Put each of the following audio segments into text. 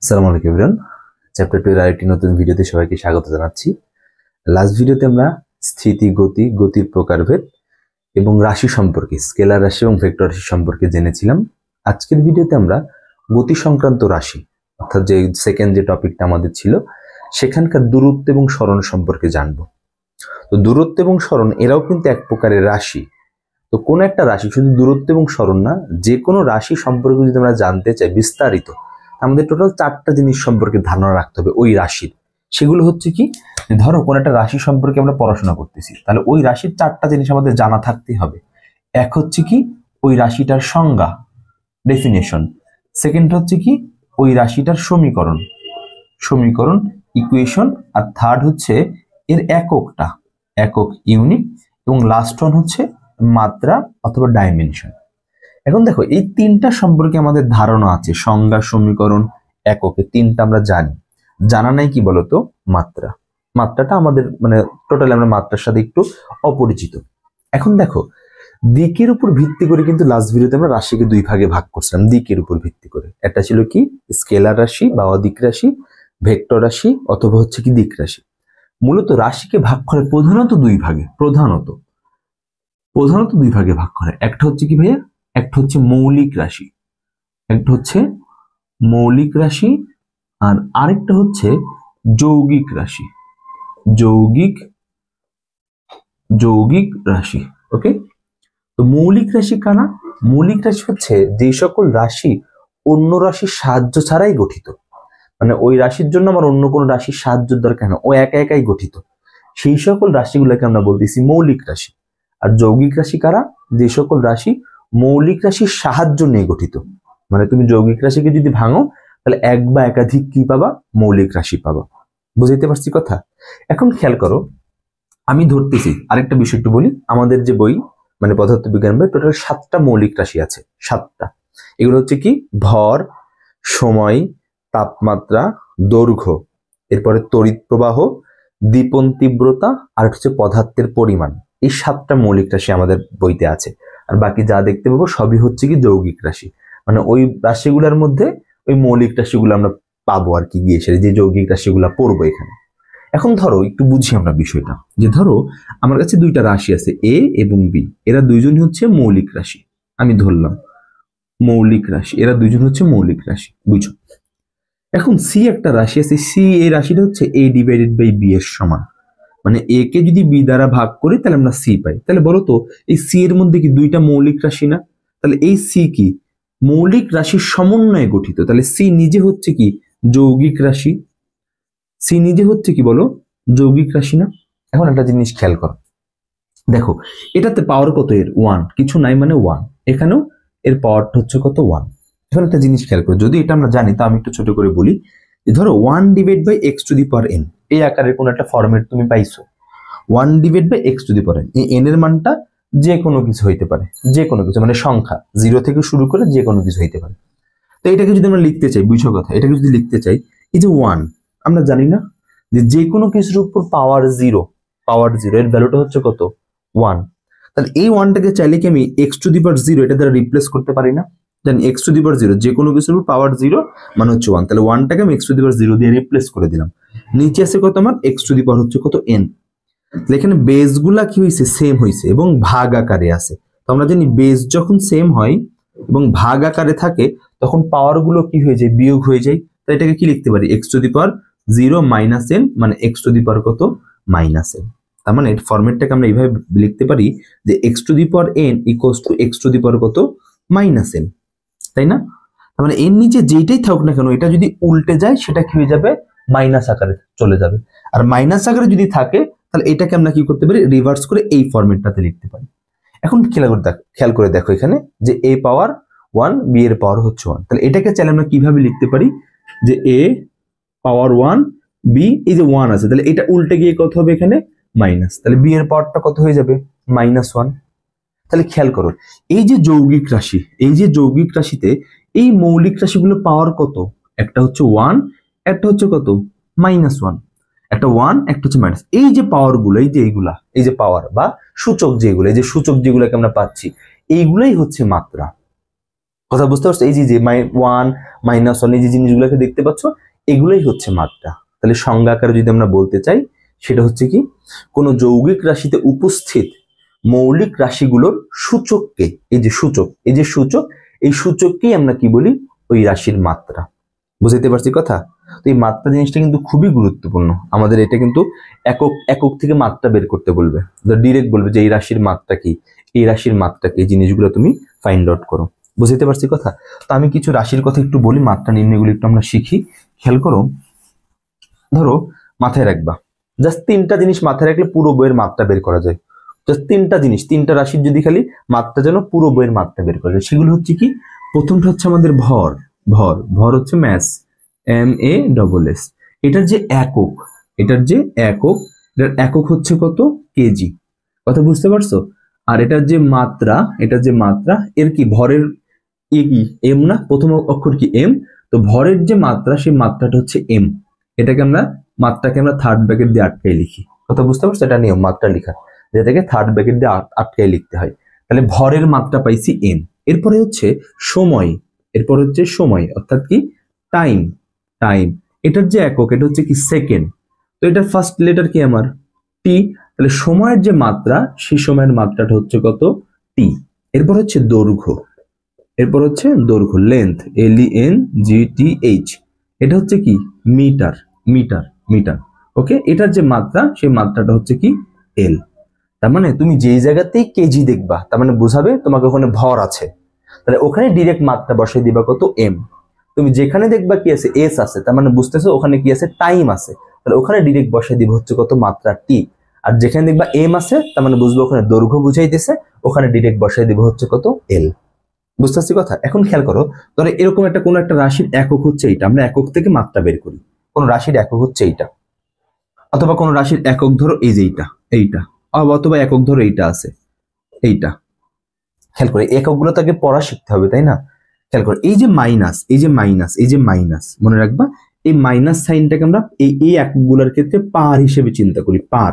আসসালামু আলাইকুম everyone. Chapter 2 এর আরেকটি নতুন ভিডিওতে সবাইকে স্বাগত জানাচ্ছি। লাস্ট ভিডিওতে আমরা স্থিতি, গতি, গতির প্রকারভেদ এবং রাশি সম্পর্কে, স্কেলার রাশি এবং ভেক্টর রাশি সম্পর্কে জেনেছিলাম। আজকের ভিডিওতে আমরা গতি সংক্রান্ত রাশি, অর্থাৎ যে সেকেন্ড যে টপিকটা আমাদের ছিল, সেখানকার দূরত্ব এবং সরণ সম্পর্কে জানবো। তো দূরত্ব এবং সরণ এরাও কিন্তু এক প্রকারের রাশি। তো কোন একটা রাশি, শুধু দূরত্ব এবং সরণ না, যে কোনো রাশি সম্পর্কে যদি আমরা জানতে চাই বিস্তারিত, আমাদের টোটাল 4টা জিনিস সম্পর্কে ধারণা রাখতে হবে ওই রাশির। সেগুলো হচ্ছে কি, ধরো কোন একটা রাশি সম্পর্কে আমরা পড়াশোনা করতেছি, তাহলে ওই রাশির 4টা জিনিস আমাদের জানা থাকতেই হবে। এক হচ্ছে কি, ওই রাশিটার সংজ্ঞা, ডেফিনেশন। সেকেন্ড হচ্ছে কি, ওই রাশিটার সমীকরণ, ইকুয়েশন। আর থার্ড হচ্ছে এর এককটা, একক, ইউনিট। এবং লাস্ট ওয়ান হচ্ছে মাত্রা অথবা ডাইমেনশন। এখন দেখো, এই 3টা সম্পর্কে আমাদের ধারণা আছে, সংজ্ঞা, সমীকরণ, এককে, 3টা আমরা জানি। জানা নাই কি বলতো, মাত্রাটা আমাদের টোটালি আমরা মাত্রার সাথে একটু অপরিচিত। এখন দেখো, দিকের উপর ভিত্তি করে কিন্তু লাস্ট ভিডিওতে আমরা রাশিকে 2 ভাগে ভাগ করছিলাম। দিকের উপর ভিত্তি করে একটা ছিল কি, স্কেলার রাশি বা অদিক রাশি, ভেক্টর রাশি অথবা হচ্ছে কি দিক রাশি। মূলত রাশিকে ভাগ করে প্রধানত 2 ভাগে, প্রধানত 2 ভাগে ভাগ করে। একটা হচ্ছে কি ভাইয়া, একটা হচ্ছে মৌলিক রাশি, আর আরেকটা হচ্ছে যৌগিক রাশি। ওকে। তো মৌলিক রাশি কারা? মৌলিক রাশি হচ্ছে যে সকল রাশি অন্য রাশির সাহায্য ছাড়াই গঠিত, মানে ওই রাশির জন্য আমার অন্য কোনো রাশির সাহায্য দরকার না, ও একা একাই গঠিত। সেই সকল রাশিগুলোকে আমরা বলতেছি মৌলিক রাশি। আর যৌগিক রাশি কারা? যে সকল রাশি মৌলিক রাশির সাহায্য নিয়ে গঠিত, মানে তুমি যৌগিক রাশিকে যদি ভাঙো তাহলে এক বা একাধিক কি পাবা, মৌলিক রাশি পাবা। বুঝতে পারছি কথা? এখন খেয়াল করো, আমি ধরতেছি আরেকটা বিষয় একটু বলি। আমাদের যে বই, মানে পদার্থবিজ্ঞান বই, টোটাল 7টা মৌলিক রাশি আছে, 7টা। এগুলো হচ্ছে কি, ভর, সময়, তাপমাত্রা, দৈর্ঘ্য, এরপরে তড়িৎ প্রবাহ, দীপন তীব্রতা, আর হচ্ছে পদার্থের পরিমাণ। এই 7টা মৌলিক রাশি আমাদের বইতে আছে। আর বাকি যা দেখতে পাবো সবই হচ্ছে কি যৌগিক রাশি, মানে ওই রাশিগুলোর মধ্যে ওই মৌলিক রাশিগুলো আমরা পাবো আর কি, গিয়ে সেটা যে যৌগিক রাশিগুলো পড়বো এখানে। এখন ধরো একটু বুঝি আমরা বিষয়টা, যে ধরো আমার কাছে 2টা রাশি আছে, এ এবং বি। এরা দুইজনই হচ্ছে মৌলিক রাশি, আমি ধরলাম মৌলিক রাশি, এরা দুইজন হচ্ছে মৌলিক রাশি, বুঝো। এখন সি একটা রাশি আছে, সি, এই রাশিটা হচ্ছে এ ডিভাইডেড বাই বি এর সমান। মানে এ কে যদি বি দ্বারা ভাগ করি তাহলে আমরা সি পাই। তাহলে বলো তো, এই সি এর মধ্যে কি 2টা মৌলিক রাশি না? তাহলে এই সি কি মৌলিক রাশির সমন্বয়ে গঠিত, তাহলে সি নিজে হচ্ছে কি যৌগিক রাশি। সি নিজে হচ্ছে কি বলো, যৌগিক রাশি না? এখন একটা জিনিস খেয়াল করো, দেখো এটাতে পাওয়ার কত, এর 1, কিছু নাই মানে 1। এখানেও এর পাওয়ারটা হচ্ছে কত, 1। এখন একটা জিনিস খেয়াল করো, যদি এটা আমরা জানি তা আমি একটু ছোট করে বলি, যে ধরো 1 divide by x to the power n, এই আকারের কোন একটা ফরম্যাট তুমি পাইছো। 1 divide by x to the power n, এই এন এর মানটা যে কোনো কিছু হইতে পারে, যে কোনো কিছু, মানে সংখ্যা 0 থেকে শুরু করে যে কোনো কিছু হইতে পারে। তো এটাকে যদি আমরা লিখতে চাই, বুঝো কথা, এটাকে যদি লিখতে চাই, এই যে 1, আমরা জানি না যে কোনো কিছুর উপর পাওয়ার 0, এর ভ্যালুটা হচ্ছে কত, 1। তাহলে এই 1টাকে চাইলে কি আমি এক্স টু দি পাওয়ার 0 এটা দ্বারা রিপ্লেস করতে পারি না? জানি এক্স টু দি পাওয়ার 0, যে কোনো কিছুর উপর পাওয়ার 0 মানে হচ্ছে 1। তাহলে 1টাকে আমি এক্স টু দি পাওয়ার 0 দিয়ে রিপ্লেস করে দিলাম। নিচে আছে কত, আমার এক্স টু দি পাওয়ার হচ্ছে কত, n। এখানে বেস গুলা কি হয়েছে, সেম হয়েছে এবং ভাগ আকারে আছে। তো আমরা জানি বেস যখন সেম হয় এবং ভাগ আকারে থাকে তখন পাওয়ার গুলো কি হয়ে যায়, বিয়োগ হয়ে যায়। তাই এটাকে কি লিখতে পারি, x to the power 0 minus n, মানে এক্স টু দি পাওয়ার কত, মাইনাস n। তার মানে এর ফরম্যাটটাকে আমরা এইভাবে লিখতে পারি যে x to the power n equals to x to the power কত, মাইনাস n, তাই না? তার মানে এর নিচে যেটাই থাকুক না কেন, এটা যদি উল্টে যায় সেটা কি হয়ে যাবে, মাইনাস আকারে চলে যাবে। আর মাইনাস আকারে যদি থাকে তাহলে এটাকে আমরা কি করতে পারি, রিভার্স করে এই ফরম্যাটটাতে লিখতে পারি। এখন খেয়াল করে দেখো এখানে যে a পাওয়ার 1, b এর পাওয়ার হচ্ছে 1। তাহলে এটাকে চাইলে আমরা কিভাবে লিখতে পারি, যে a পাওয়ার 1, b, এই যে 1 আছে, তাহলে এটা উল্টে গিয়ে কত হবে এখানে, মাইনাস। তাহলে b এর পাওয়ারটা কত হয়ে যাবে, -1। তাহলে খেয়াল করো, এই যে যৌগিক রাশি, এই যে যৌগিক রাশিতে এই মৌলিক রাশিগুলো পাওয়ার কত, একটা হচ্ছে 1, একটা হচ্ছে কত, -1। একটা 1, একটা হচ্ছে মাইনাস। এই যে পাওয়ার গুলো, এই যে এইগুলা, এই যে পাওয়ার বা সূচক যেগুলো, এই যে সূচক যেগুলোকে আমরা পাচ্ছি, এইগুলাই হচ্ছে মাত্রা। কথা বুঝতে পারছো? এই যে 1 -1 এই যে জিনিসগুলোকে দেখতে পাচ্ছ, এগুলোই হচ্ছে মাত্রা। তাহলে সংজ্ঞা আকারে যদি আমরা বলতে চাই, সেটা হচ্ছে কি, কোন যৌগিক রাশিতে উপস্থিত মৌলিক রাশিগুলোর সূচককে, এই যে সূচক, এই সূচককেই আমরা কি বলি, ওই রাশির মাত্রা। বুঝতে পারছি কথা? তো এই মাত্রা জিনিসটা কিন্তু খুবই গুরুত্বপূর্ণ আমাদের। এটা কিন্তু একক থেকে মাত্রা বের করতে বলবে, ডিরেক্ট বলবে যে এই রাশির মাত্রা কি, এই রাশির মাত্রা কি, এই জিনিসগুলো তুমি ফাইন্ড আউট করো। বুঝতে পারছি কথা? তো আমি কিছু রাশির কথা একটু বলি, মাত্রা নির্ণয়গুলো একটু আমরা শিখি। খেয়াল করো, ধরো মাথায় রাখবা, জাস্ট 3টা জিনিস মাথায় রাখলে পুরো বইয়ের মাত্রা বের করা যায়। জাস্ট 3টা জিনিস, 3টা রাশির যদি খালি মাত্রা যেন পুরো বইয়ের মাত্রা বের করা যায়। সেগুলো হচ্ছে কি, প্রথমটা হচ্ছে আমাদের ভর। ভর হচ্ছে ম্যাস, MASS। এটার যে একক, এটার একক হচ্ছে কত, কেজি। কথা বুঝতে পারছো? আর এটার যে মাত্রা, এর কি ভরের কি, এম না, প্রথম অক্ষর কি এম, তো ভরের যে মাত্রা, সেই মাত্রাটা হচ্ছে এম। এটাকে আমরা মাত্রাকে আমরা থার্ড ব্র্যাকেট দিয়ে আটকাই লিখি। কথা বুঝতে পারছো? এটা নিয়ম মাত্রা লেখার, যেটাকে থার্ড ব্র্যাকেট দিয়ে আটকাই লিখতে হয়। তাহলে ভরের মাত্রা পাইছি এম। এরপরে হচ্ছে সময়, অর্থাৎ কি টাইম। এটার যে একক, এটা হচ্ছে কি সেকেন্ড। তো এটার ফার্স্ট লেটার কি আমার টি। তাহলে সময়ের যে মাত্রা, সেই সময়ের মাত্রাটা হচ্ছে কত, টি। এরপর হচ্ছে দৈর্ঘ্য, লেন্থ, LENGTH। এটা হচ্ছে কি মিটার। ওকে, এটার যে মাত্রা, সেই মাত্রাটা হচ্ছে কি এল। তার মানে তুমি যেই জায়গাতেই কেজি দেখবা, তার মানে বোঝাবে তোমাকে ওখানে ভর আছে, তাহলে ওখানে ডিরেক্ট মাত্রা বসাই দিবা কত, এম। তুমি যেখানে দেখবা কি আছে, এস আছে, তার মানে বুঝতেছো ওখানে কি আছে, টাইম আছে, তাহলে ওখানে ডিরেক্ট বসাই দিব হচ্ছে কত, মাত্রা টি। আর যেখানে দেখবা এম আছে, তার মানে বুঝবো ওখানে দৈর্ঘ্য বুঝাইতেছে, ওখানে ডিরেক্ট বসাই দিব হচ্ছে কত, এল। বুঝতে পারছি কথা? এখন খেয়াল করো, ধরো এরকম কোনো একটা রাশির একক হচ্ছে এইটা, আমরা একক থেকে মাত্রা বের করি। কোন রাশির একক হচ্ছে এইটা, অথবা কোন রাশির একক ধরো এই যে এইটা, অথবা একক ধরো এইটা আছে, এইটা। খেয়াল করে এককগুলো তাকে পড়া শিখতে হবে, তাই না? খেয়াল করো, এই যে মাইনাস, মনে রাখবা, এই মাইনাস সাইনটাকে আমরা এই এককগুলোর ক্ষেত্রে পার হিসেবে চিন্তা করি, পার।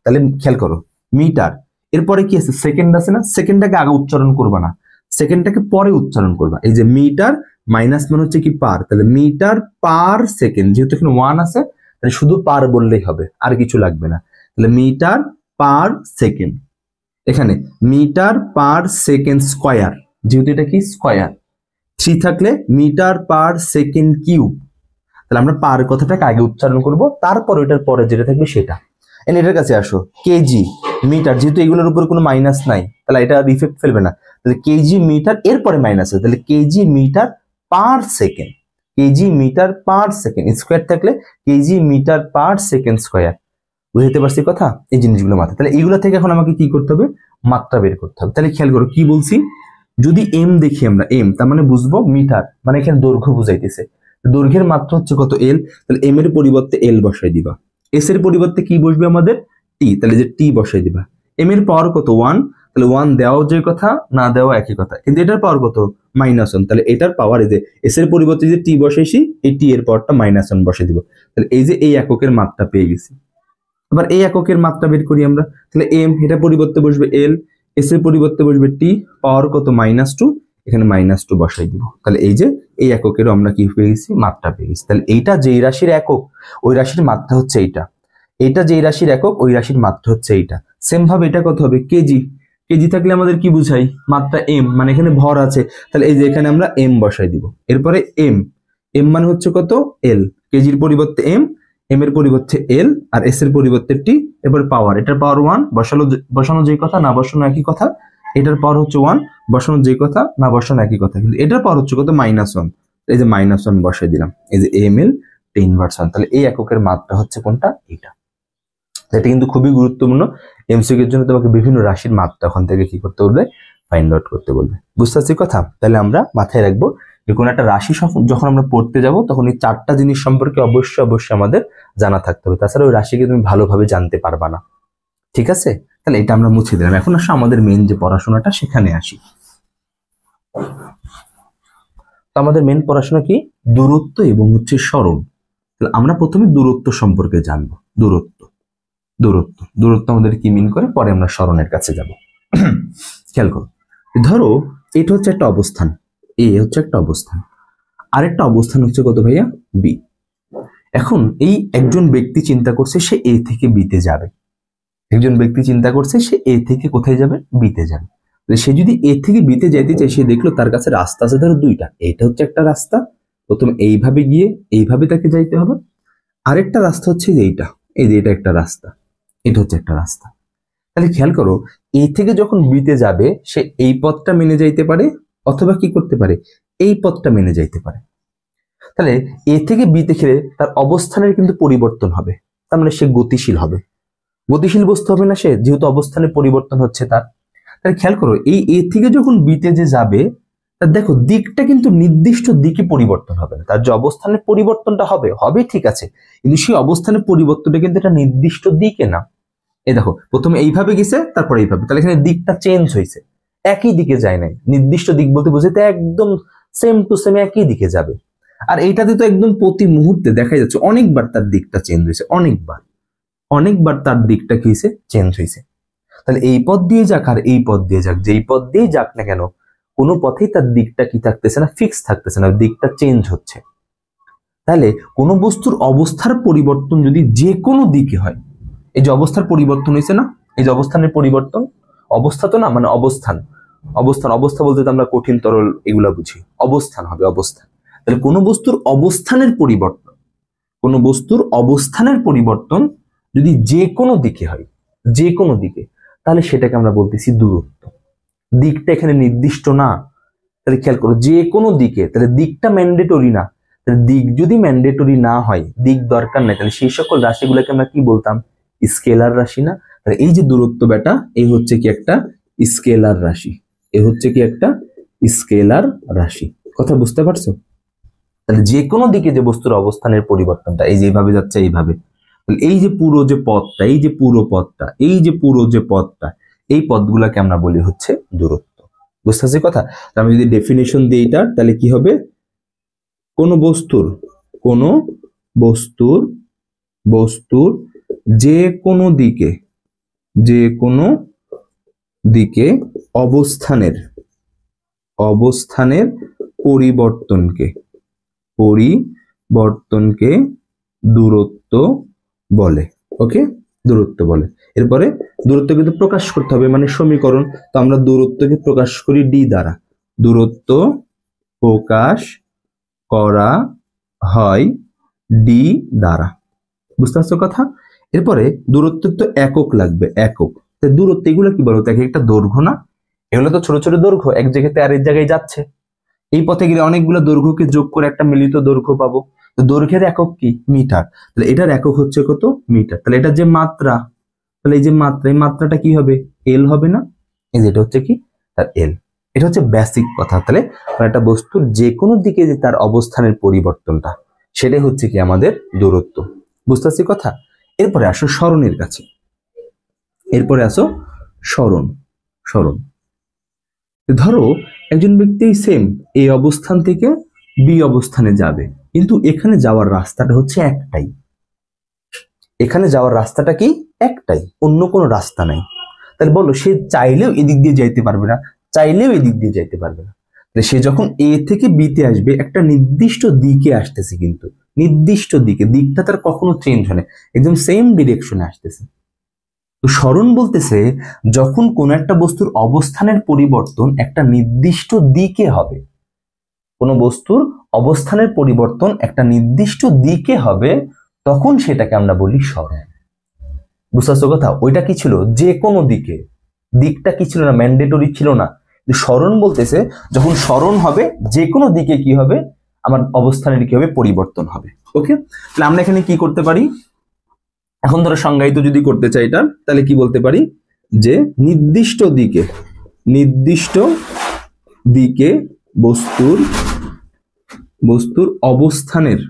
তাহলে খেয়াল করো, মিটার, এরপরে কি আছে, সেকেন্ড আছে না, সেকেন্ডটাকে আগে উচ্চারণ করবা না, সেকেন্ডটাকে পরে উচ্চারণ করবা। এই যে মিটার মাইনাস মানে হচ্ছে কি পার, তাহলে মিটার পার সেকেন্ড, যেহেতু এখানে 1 আছে, তাহলে শুধু পার বললেই হবে, আর কিছু লাগবে না। তাহলে মিটার পার সেকেন্ড, এখানে মিটার পার সেকেন্ড স্কয়ার, যেহেতু এটা কি স্কয়ার। 3 থাকলে মিটার পার সেকেন্ড কিউব। তাহলে আমরা পার কথাটাকে আগে উচ্চারণ করব, তারপর এটার পরে যেটা থাকবে সেটা। এটার কাছে আসো, কেজি মিটার, যেহেতু এগুলোর উপর কোনো মাইনাস নাই, তাহলে এটা ইফেক্ট ফেলবে না। তাহলে কেজি মিটার, এরপরে মাইনাস আছে, তাহলে kg metre per second, square থাকলে kg metre per second square. বুঝতে পারছি কথা? এই জিনিসগুলো মাথা। তাহলে এইগুলো থেকে এখন আমাকে কি করতে হবে, মাত্রা বের করতে হবে। তাহলে খেয়াল করো কি বলছি, যদি এম দেখি আমরা, এম তার মানে বুঝবো মিটার, মানে এখানে দৈর্ঘ্য বুঝাইতেছে, দৈর্ঘ্যের মাত্রা হচ্ছে কত, এল। তাহলে এম এর পরিবর্তে এল বসাই দিবা, এস এর পরিবর্তে কি বসবে আমাদের, টি, তাহলে যে টি বসাই দিবা। এম এর পাওয়ার কত, 1, তাহলে 1 দেওয়াও যে কথা, না দেওয়া একই কথা, কিন্তু এটার পাওয়ার কত, -1, তাহলে এটার পাওয়ার, এই যে এস এর পরিবর্তে যে টি বসাইছি, এই টি এর পাওয়ারটা -1 বসাই দিব। তাহলে এই যে এই এককের মাত্রা পেয়ে গেছি। আবার এই এককের মাত্রা বের করি আমরা, তাহলে এম, এটা পরিবর্তে বসবে এল, এস এর পরিবর্তে বসবে টি, পাওয়ার কত, -2, এখানে -2 বসাই দিব। তাহলে এই যে এই এককেরও আমরা কি পেয়ে গেছি, মাত্রা পেয়ে গেছি। তাহলে এইটা যেই রাশির একক, ওই রাশির মাত্রা হচ্ছে এইটা, এটা যেই রাশির একক, ওই রাশির মাত্রা হচ্ছে এইটা। সেম ভাবে এটা কত হবে, কেজি থাকলে আমাদের কি বুঝাই, মাত্রা এম, মানে এখানে ভর আছে, তাহলে এই যে এখানে আমরা এম বসাই দিব। এরপরে এম মানে হচ্ছে কত, এল, কেজির পরিবর্তে এম, এম এর পরিবর্তে এল, আর এস এর পরিবর্তে টি। এবার পাওয়ার, এটার পাওয়ার 1, বসানো যেই কথা, না বসানো একই কথা। এটার পাওয়ার হচ্ছে 1, বসানো যেই কথা, না বসানো একই কথা, কিন্তু এটার পাওয়ার হচ্ছে কত, -1, এই যে -1 বসাই দিলাম, এই যে ml 10/1। তাহলে এই এককের মাত্রা হচ্ছে কোনটা, এটা। এটা কিন্তু খুবই গুরুত্বপূর্ণ, এমসিকিউ এর জন্য তোমাকে বিভিন্ন রাশির মাত্রা ওখান থেকে কি করতে বলবে, ফাইন্ড আউট করতে বলবে। বুঝতে পারছি কথা? তাহলে আমরা মাথায় রাখবো যে কোনো একটা রাশি যখন আমরা পড়তে যাব, তখন এই 4টা জিনিস সম্পর্কে অবশ্যই আমাদের জানা থাকতে হবে, তাছাড়া ওই রাশিকে তুমি ভালোভাবে জানতে পারবা না। ঠিক আছে? তাহলে এটা আমরা মুছে দিলাম। এখন আসলে আমাদের মেন যে পড়াশোনাটা, সেখানে আসি। তো আমাদের মেন পড়াশোনা কি, দূরত্ব এবং হচ্ছে সরণ। তাহলে আমরা প্রথমে দূরত্ব সম্পর্কে জানবো। দূরত্ব আমাদের কি মিন করে, পরে আমরা সরণের কাছে যাব। খেয়াল করো, ধরো এটা হচ্ছে একটা অবস্থান, এ হচ্ছে একটা অবস্থান, আরেকটা অবস্থান হচ্ছে কত ভাইয়া, বি। এখন এই একজন ব্যক্তি চিন্তা করছে সে এ থেকে বিতে যাবে, একজন ব্যক্তি চিন্তা করছে সে এ থেকে কোথায় যাবে, বিতে যাবে। সে যদি এ থেকে বিতে যাইতে চায়, সে দেখলো তার কাছে রাস্তা আছে ধরো দুইটা, এটা হচ্ছে একটা রাস্তা, প্রথমে এইভাবে গিয়ে এইভাবে তাকে যাইতে হবে, আরেকটা রাস্তা হচ্ছে যে এইটা, এই যে এটা একটা রাস্তা, এটা হচ্ছে একটা রাস্তা। তাহলে খেয়াল করো, এ থেকে যখন বিতে যাবে সে এই পথটা মেনে যাইতে পারে, অথবা কি করতে পারে, এই পথটা মেনে যাইতে পারে। তাহলে এ থেকে বিতে গেলে তার অবস্থানের কিন্তু পরিবর্তন হবে, তার মানে সে গতিশীল হবে, গতিশীল বস্তু হবে না সে, যেহেতু অবস্থানের পরিবর্তন হচ্ছে তার। তাহলে খেয়াল করো, এই এ থেকে যখন বিতে যে যাবে, তার দেখো দিকটা কিন্তু নির্দিষ্ট দিকে পরিবর্তন হবে না, তার যে অবস্থানের পরিবর্তনটা হবে হবে ঠিক আছে, কিন্তু সেই অবস্থানের পরিবর্তনটা কিন্তু একটা নির্দিষ্ট দিকে না। এই দেখো প্রথমে এইভাবে গেছে, তারপরে এইভাবে, তাহলে এখানে দিকটা চেঞ্জ হয়েছে, একই দিকে যায় নাই। নির্দিষ্ট দিক বলতে বোঝাতে একদম সেম টু সেম একই দিকে যাবে। আর এইটাতে তো একদম প্রতি মুহূর্তে দেখা যাচ্ছে অনেকবার তার দিকটা চেঞ্জ হয়েছে, অনেকবার অনেকবার তার দিকটা কি হয়েছে, চেঞ্জ হয়েছে। তাহলে এই পথ দিয়ে যাক আর এই পথ দিয়ে যাক, যেই পথ দিয়ে যাক না কেন, কোনো পথেই তার দিকটা কি থাকতেছে না, ফিক্স থাকতেছে না, দিকটা চেঞ্জ হচ্ছে। তাহলে কোনো বস্তুর অবস্থার পরিবর্তন যদি যে কোনো দিকে হয়, এই যে অবস্থার পরিবর্তন হয়েছে না, এই যে অবস্থানের পরিবর্তন, অবস্থা তো না মানে অবস্থান, অবস্থান অবস্থা বলতে তো আমরা কঠিন তরল এগুলা বুঝি, অবস্থান হবে অবস্থান। তাহলে কোনো বস্তুর অবস্থানের পরিবর্তন, কোনো বস্তুর অবস্থানের পরিবর্তন যদি যে কোনো দিকে হয়, যে কোনো দিকে, তাহলে সেটাকে আমরা বলতেছি দূরত্ব। দিকটা এখানে নির্দিষ্ট না, তাহলে খেয়াল করো যে কোনো দিকে, তাহলে দিকটা ম্যান্ডেটরি না, তাহলে দিক যদি ম্যান্ডেটরি না হয়, দিক দরকার নাই, তাহলে সেই সকল রাশিগুলোকে আমরা কি বলতাম, স্কেলার রাশি না। তাহলে এই যে দূরত্ব বেটা, এই হচ্ছে কি একটা স্কেলার রাশি, এ হচ্ছে কি একটা স্কেলার রাশি। কথা বুঝতে পারছো? তাহলে যে কোনো দিকে যে বস্তুর অবস্থানের পরিবর্তনটা, এই যে এইভাবে যাচ্ছে এইভাবে, এই যে পুরো যে পথটা, এই যে পুরো পথটা, এই যে পুরো যে পথটা, এই পথগুলোকে আমরা বলি হচ্ছে দূরত্ব। বুঝতে পারছি কথা? আমি যদি ডেফিনেশন দিই এটার, তাহলে কি হবে, কোন বস্তুর যে কোনো দিকে, যে কোনো দিকে অবস্থানের পরিবর্তনকে দূরত্ব বলে। ওকে, দূরত্ব বলে। এরপরে দূরত্ব কিন্তু প্রকাশ করতে হবে, মানে সমীকরণ, তো আমরা দূরত্বকে প্রকাশ করি ডি দ্বারা, দূরত্ব প্রকাশ করা হয় ডি দ্বারা। বুঝতে পারছো কথা? এরপরে দূরত্ব তো একক লাগবে, একক। দূরত্ব এগুলো কি বলতো, এক একটা দৈর্ঘ্য না, এগুলো তো ছোট ছোট দৈর্ঘ্য, এক জায়গাতে আরেক জায়গায় যাচ্ছে, এই পথে গেলে অনেকগুলো দৈর্ঘ্যকে যোগ করে একটা মিলিত দৈর্ঘ্য পাবো। তো দৈর্ঘ্যের একক কি, মিটার, তাহলে এটার একক হচ্ছে কত, মিটার। তাহলে এটার যে মাত্রা, তাহলে এই যে মাত্রা, এই মাত্রাটা কি হবে, এল হবে না, এই যেটা হচ্ছে কি তার এল। এটা হচ্ছে বেসিক কথা। তাহলে একটা বস্তুর যে কোনো দিকে যে তার অবস্থানের পরিবর্তনটা, সেটাই হচ্ছে কি আমাদের দূরত্ব। বুঝতে পারছি কথা? এরপরে আসো সরণের কাছে, এরপরে আসো সরণ। ধরো একজন ব্যক্তি সেম এই অবস্থান থেকে বি অবস্থানে যাবে, কিন্তু এখানে যাওয়ার রাস্তাটা হচ্ছে একটাই, এখানে যাওয়ার রাস্তাটা কি একটাই, অন্য কোনো রাস্তা নাই। তাহলে বলো সে চাইলেও এদিক দিয়ে যাইতে পারবে না, চাইলেও এদিক দিয়ে যাইতে পারবে না। সে যখন এ থেকে বিতে আসবে, একটা নির্দিষ্ট দিকে আসতেছে, কিন্তু নির্দিষ্ট দিকে, দিকটা তার কখনো চেঞ্জ হয় না, একদম সেম ডিরেকশনে আসতেছে। তো সরণ বলতেছে যখন কোন একটা বস্তুর অবস্থানের পরিবর্তন একটা নির্দিষ্ট দিকে হবে, কোন বস্তুর অবস্থানের পরিবর্তন একটা নির্দিষ্ট দিকে হবে, তখন সেটাকে আমরা বলি সরণ। বুঝতে পারছো কথা? ওইটা কি ছিল, যে কোনো দিকে, দিকটা কি ছিল না, ম্যান্ডেটরি ছিল না। সরণ বলতেছে যখন সরণ হবে, যে কোনো দিকে কি হবে, আমার অবস্থানের কি হবে, পরিবর্তন হবে। ওকে, তাহলে আমরা এখানে কি করতে পারি, এখন ধরো সংজ্ঞায়িত যদি করতে চাই এটা, তাহলে কি বলতে পারি, যে নির্দিষ্ট দিকে বস্তুর অবস্থানের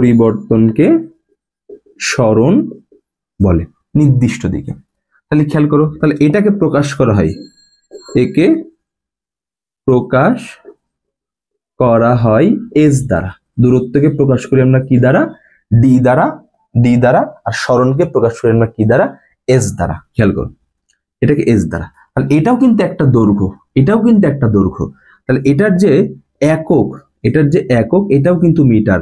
পরিবর্তনকে সরণ বলে, নির্দিষ্ট দিকে। তাহলে খেয়াল করো, তাহলে এটাকে প্রকাশ করা হয়, একে প্রকাশ করা হয় এস দ্বারা, দূরত্বকে প্রকাশ করি আমরা কি দ্বারা, ডি দ্বারা, আর সরণকে প্রকাশ করি আমরা কি দ্বারা, এস দ্বারা, খেয়াল করো এটাকে এস দ্বারা, তাহলে এটাও কিন্তু একটা দৈর্ঘ্য, এটাও কিন্তু একটা দৈর্ঘ্য, তাহলে এটার যে একক, এটাও কিন্তু মিটার,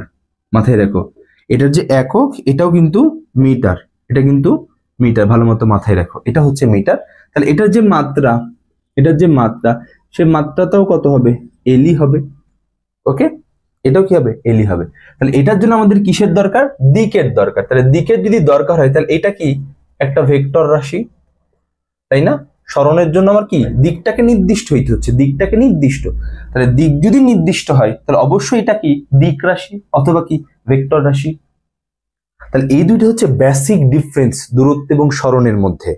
মাথায় রাখো এটার যে একক এটাও কিন্তু মিটার, এটা কিন্তু মিটার, ভালো মতো মাথায় রাখো এটা হচ্ছে মিটার। তাহলে এটার যে মাত্রা, সেই মাত্রাটাও কত হবে, এলই হবে। ওকে, এটাও কি হবে, এলই হবে। তাহলে এটার জন্য আমাদের কিসের দরকার, দিকের দরকার। তাহলে দিকের যদি দরকার হয় তাহলে এটা কি একটা ভেক্টর রাশি, তাই না? সরণের জন্য আমার কি দিকটাকে নির্দিষ্ট হইতে হচ্ছে, দিকটাকে নির্দিষ্ট। তাহলে দিক যদি নির্দিষ্ট হয় তাহলে অবশ্যই এটা কি দিক রাশি অথবা কি ভেক্টর রাশি। তাহলে এই দুইটা হচ্ছে বেসিক ডিফারেন্স দূরত্ব এবং সরণের মধ্যে,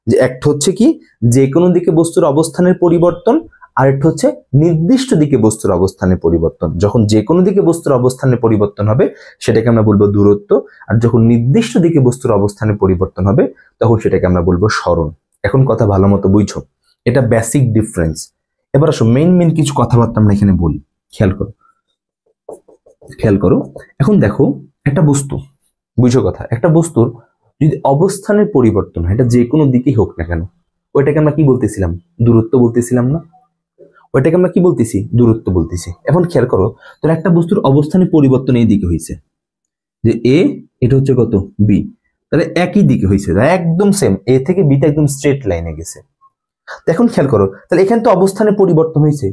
যে একটা হচ্ছে কি যে কোনো দিকে বস্তুর অবস্থানের পরিবর্তন, আর একটা হচ্ছে নির্দিষ্ট দিকে বস্তুর অবস্থানের পরিবর্তন। যখন যে কোনো দিকে বস্তুর অবস্থানের পরিবর্তন হবে সেটাকে আমরা বলবো দূরত্ব, আর যখন নির্দিষ্ট দিকে বস্তুর অবস্থানের পরিবর্তন হবে তখন সেটাকে আমরা বলবো সরণ। এখন কথা ভালো মতো বুঝছো, এটা বেসিক ডিফারেন্স। এবার আসো মেইন কিছু কথাবার্তা আমরা এখানে বলি, খেয়াল করো। এখন দেখো একটা বস্তু, বুঝো কথা, একটা বস্তুর যদি অবস্থানের পরিবর্তন হয়, এটা যে কোনো দিকেই হোক না কেন, ওইটাকে আমরা কি বলতেছিলাম, দূরত্ব বলতেছিলাম না? ওইটাকে আমরা কি বলতেছি, দূরত্ব বলতেছি। এখন খেয়াল করো, তোর একটা বস্তুর অবস্থানের পরিবর্তন এই দিকে হয়েছে, যে এ, এটা হচ্ছে কত বি, তাহলে একই দিকে হয়েছে, একদম সেম, এ থেকে বিটা একদম স্ট্রেট লাইনে গেছে। এখন খেয়াল করো, তাহলে এখানে তো অবস্থানের পরিবর্তন হয়েছে,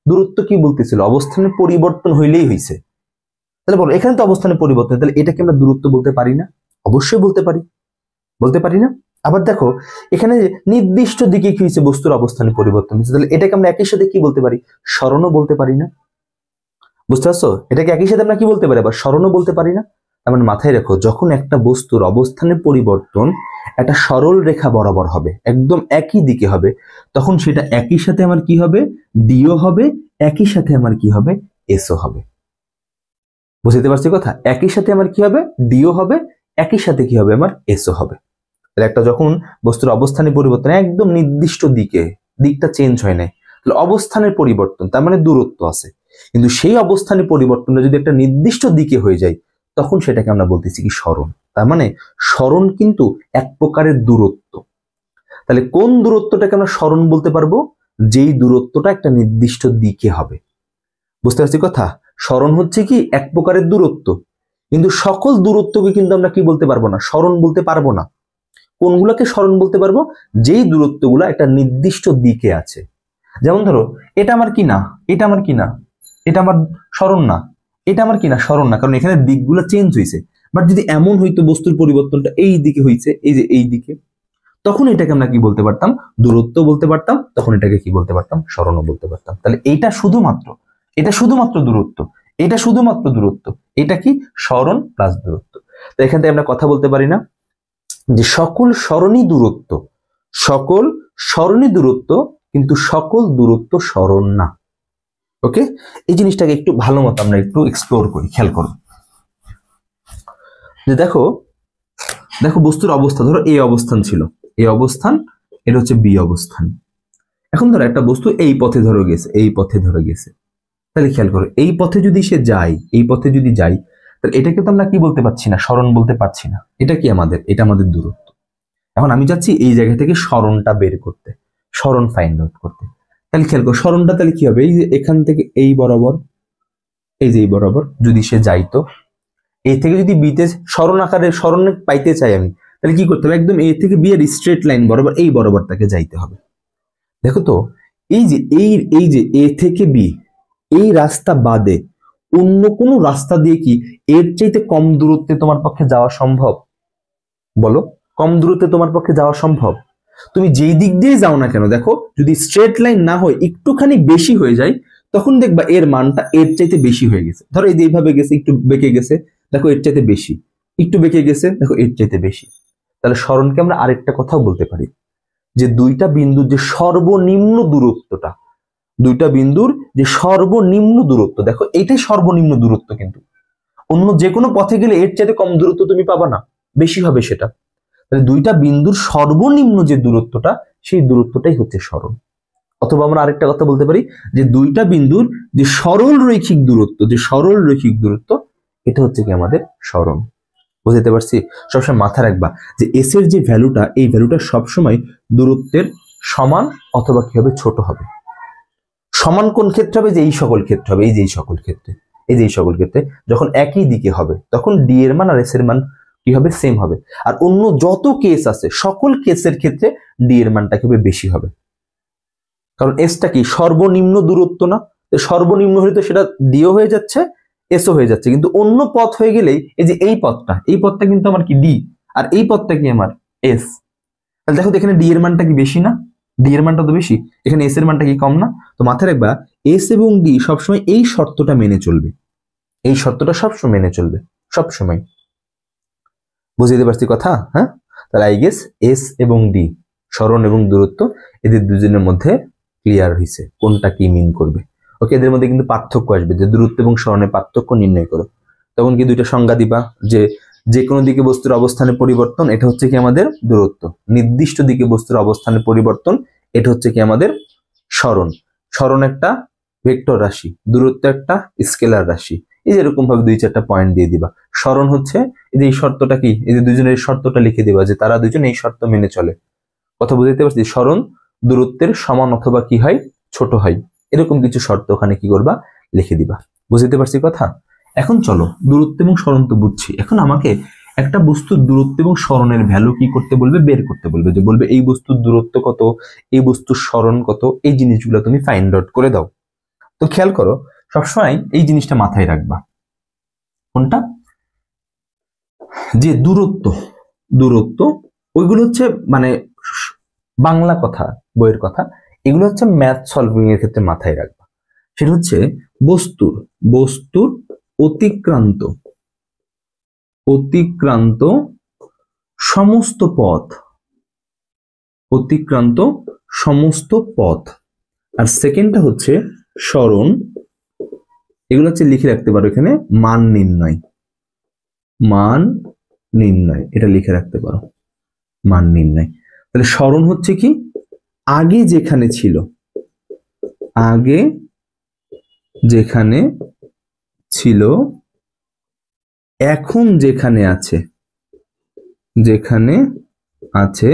দূরত্ব কি বলতেছিল, অবস্থানের পরিবর্তন হইলেই হয়েছে। তাহলে বলো এখানে তো অবস্থানের পরিবর্তন, তাহলে এটাকে আমরা দূরত্ব বলতে পারি না? অবশ্যই বলতে পারি না? আবার দেখো এখানে নির্দিষ্ট দিকে কি হয়েছে, বস্তুর অবস্থানের পরিবর্তন হয়েছে, তাহলে এটাকে আমরা একই সাথে কি বলতে পারি, সরণও বলতে পারি না? বুঝতে পারছো, এটাকে একই সাথে আমরা কি বলতে পারি, আবার সরণও বলতে পারি না? তার মানে মাথায় রাখো, যখন একটা বস্তুর অবস্থানের পরিবর্তন একটা সরল রেখা বরাবর হবে, একদম একই দিকে হবে, তখন সেটা একই সাথে আমার কি হবে, ডিও হবে, একই সাথে আমার কি হবে, এসও হবে। বুঝতে পারছি কথা, একই সাথে আমার কি হবে, ডিও হবে, একই সাথে কি হবে, আমার এসও হবে। তাহলে একটা যখন বস্তুর অবস্থানের পরিবর্তন একদম নির্দিষ্ট দিকে, দিকটা চেঞ্জ হয় নাই, তাহলে অবস্থানের পরিবর্তন তার মানে দূরত্ব আছে, কিন্তু সেই অবস্থানের পরিবর্তনটা যদি একটা নির্দিষ্ট দিকে হয়ে যায় তখন সেটাকে আমরা বলতেছি কি সরণ। তার মানে সরণ কিন্তু এক প্রকারের দূরত্ব। তাহলে কোন দূরত্বটাকে আমরা সরণ বলতে পারবো, যেই দূরত্বটা একটা নির্দিষ্ট দিকে হবে। বুঝতে পারছি কথা, সরণ হচ্ছে কি এক প্রকারের দূরত্ব, কিন্তু সকল দূরত্বকে কিন্তু আমরা কি বলতে পারবো না, সরণ বলতে পারবো না। কোনগুলোকে সরণ বলতে পারবো, যেই দূরত্বগুলো একটা নির্দিষ্ট দিকে আছে। যেমন ধরো এটা আমার কি না, এটা আমার কি না, এটা আমার সরণ না, এটা আমার কি না, সরণ না, কারণ এখানে দিকগুলো চেঞ্জ হয়েছে। বাট যদি এমন হইতো বস্তুর পরিবর্তনটা এই দিকে হয়েছে, এই যে এই দিকে, তখন এটাকে আমরা কি বলতে পারতাম, দূরত্ব বলতে পারতাম, তখন এটাকে কি বলতে পারতাম, সরণও বলতে পারতাম। তাহলে এটা শুধুমাত্র দূরত্ব, এটা শুধুমাত্র দূরত্ব, এটা কি সরণ প্লাস দূরত্ব। তো এখান থেকে আমরা কথা বলতে পারি না যে সকল সরণই দূরত্ব, কিন্তু সকল দূরত্ব সরণ না। ওকে, এই জিনিসটাকে একটু ভালো মতো আমরা একটু এক্সপ্লোর করি, খেয়াল করো। যে দেখো বস্তুর অবস্থা, ধরো এই অবস্থান ছিল, এই অবস্থান, এটা হচ্ছে বি অবস্থান। এখন ধরো একটা বস্তু এই পথে ধরে গেছে, তাহলে খেয়াল করো এই পথে যদি সে যায়, তাহলে এটাকে তো আমরা কি বলতে পারছি না, সরণ বলতে পারছি না। এটা কি এটা আমাদের দূরত্ব। এখন আমি যাচ্ছি এই জায়গা থেকে সরণটা বের করতে, সরণ ফাইন্ড আউট করতে। তাহলে খেয়াল করো সরণটা তাহলে কি হবে, এই যে এখান থেকে এই বরাবর, এই যে এই বরাবর যদি সে যাইতো, এই থেকে যদি বিতে সরণ আকারে সরণ পাইতে চাই আমি, তাহলে কি করতে হবে, একদম এ থেকে বি এর স্ট্রেট লাইন বরাবর এই বরাবর তাকে যাইতে হবে। দেখো তো এই যে এ থেকে বি এই রাস্তা বাদে অন্য কোনো রাস্তা দিয়ে কি এর চাইতে কম দূরত্বে তোমার পক্ষে যাওয়া সম্ভব? বলো, কম দূরত্বে তোমার পক্ষে যাওয়া সম্ভব? তুমি যেই দিক দিয়ে যাও না কেন, দেখো যদি স্ট্রেট লাইন না হয় একটুখানি বেশি হয়ে যায়, তখন দেখবা এর মানটা এর চাইতে বেশি হয়ে গেছে। ধরো এই যে এইভাবে গেছে, একটু বেঁকে গেছে, দেখো এর চাইতে বেশি, একটু বেঁকে গেছে, দেখো এর চাইতে বেশি। তাহলে সরণকে আমরা আরেকটা কথাও বলতে পারি, যে দুইটা বিন্দুর যে সর্বনিম্ন দূরত্বটা, দেখো এটাই সর্বনিম্ন দূরত্ব, কিন্তু অন্য যে কোনো পথে গেলে এর চাইতে কম দূরত্ব তুমি পাবা না, বেশি হবে সেটা। তাহলে দুইটা বিন্দুর সর্বনিম্ন যে দূরত্বটা, সেই দূরত্বটাই হচ্ছে সরণ। অথবা আমরা আরেকটা কথা বলতে পারি, যে দুইটা বিন্দুর যে সরল রৈখিক দূরত্ব, এটা হচ্ছে কি আমাদের সরণ। বুঝতে পারছি? সবসময় মাথা রাখবা যে এস এর যে ভ্যালুটা, এই ভ্যালুটা সবসময় দূরত্বের সমান অথবা কি হবে, ছোট হবে। সমান কোন ক্ষেত্রে হবে? যে এই সকল ক্ষেত্রে হবে, এই যে এই সকল ক্ষেত্রে, এই যে এই সকল ক্ষেত্রে যখন একই দিকে হবে তখন ডি এর মান আর এস এর মান কি হবে, সেম হবে। আর অন্য যত কেস আছে সকল কেসের ক্ষেত্রে ডি এর মানটা কি হবে, বেশি হবে। কারণ এসটা কি সর্বনিম্ন দূরত্ব না, সর্বনিম্ন হলে তো সেটা ডিও হয়ে যাচ্ছে, এসও হয়ে যাচ্ছে। কিন্তু অন্য পথ হয়ে গেলেই এই যে এই পথটা কিন্তু আমার কি ডি, আর এই পথটা কি আমার এস। তাহলে দেখো এখানে ডি এর মানটা কি বেশি না? ডি এর মানটা তো বেশি, এখানে এস এর মানটা কি কম না? তো মাথায় রাখবা এস এবং ডি সবসময় এই শর্তটা মেনে চলবে, এই শর্তটা সবসময় মেনে চলবে, সবসময়। বুঝতে পারছি কথা? হ্যাঁ, তাহলে আই গেস এস এবং ডি, সরণ এবং দূরত্ব, এদের দুজনের মধ্যে ক্লিয়ার হয়েছে কোনটা কি মিন করবে। ওকে, এদের মধ্যে কিন্তু পার্থক্য আসবে, যে দূরত্ব এবং সরণের পার্থক্য নির্ণয় করো। তখন কি দুইটা সংজ্ঞা দিবা, যে কোনো দিকে বস্তুর অবস্থানের পরিবর্তন, এটা হচ্ছে কি আমাদের দূরত্ব। নির্দিষ্ট দিকে বস্তুর অবস্থানের পরিবর্তন, এটা হচ্ছে কি আমাদের সরণ। সরণ একটা ভেক্টর রাশি, দূরত্ব একটা স্কেলার রাশি। এই যে এরকম ভাবে 2-4টা পয়েন্ট দিয়ে দিবা। সরণ হচ্ছে এই যে এই শর্তটা কি, এই যে দুজনের শর্তটা লিখে দিবা যে তারা দুজন এই শর্ত মেনে চলে। কথা বুঝতে পারছি? সরণ দূরত্বের সমান অথবা কি হয়, ছোট হয়, এরকম কিছু শর্ত ওখানে কি করবা, লিখে দিবা। বুঝতে পারছি কথা? এখন চলো, দূরত্ব এবং সরণ তো বুঝছি, এখন আমাকে একটা বস্তুর দূরত্ব এবং সরণের ভ্যালু কি করতে বলবে, বের করতে বলবে। যে বলবে এই বস্তুর দূরত্ব কত, এই বস্তুর সরণ কত, এই জিনিসগুলো তুমি ফাইন্ড আউট করে দাও। তো খেয়াল করো, সবসময় এই জিনিসটা মাথায় রাখবা। কোনটা? যে দূরত্ব ওইগুলো হচ্ছে মানে বাংলা কথা, বইয়ের কথা, এগুলো হচ্ছে ম্যাথ সলভিং এর ক্ষেত্রে মাথায় রাখবা। সেটা হচ্ছে বস্তুর অতিক্রান্ত সমস্ত পথ, আর সেকেন্ডটা হচ্ছে সরণ। এগুলো হচ্ছে লিখে রাখতে পারো এখানে, মান নির্ণয়, এটা লিখে রাখতে পারো, মান নির্ণয়। তাহলে সরণ হচ্ছে কি, আগে যেখানে ছিল এখন যেখানে আছে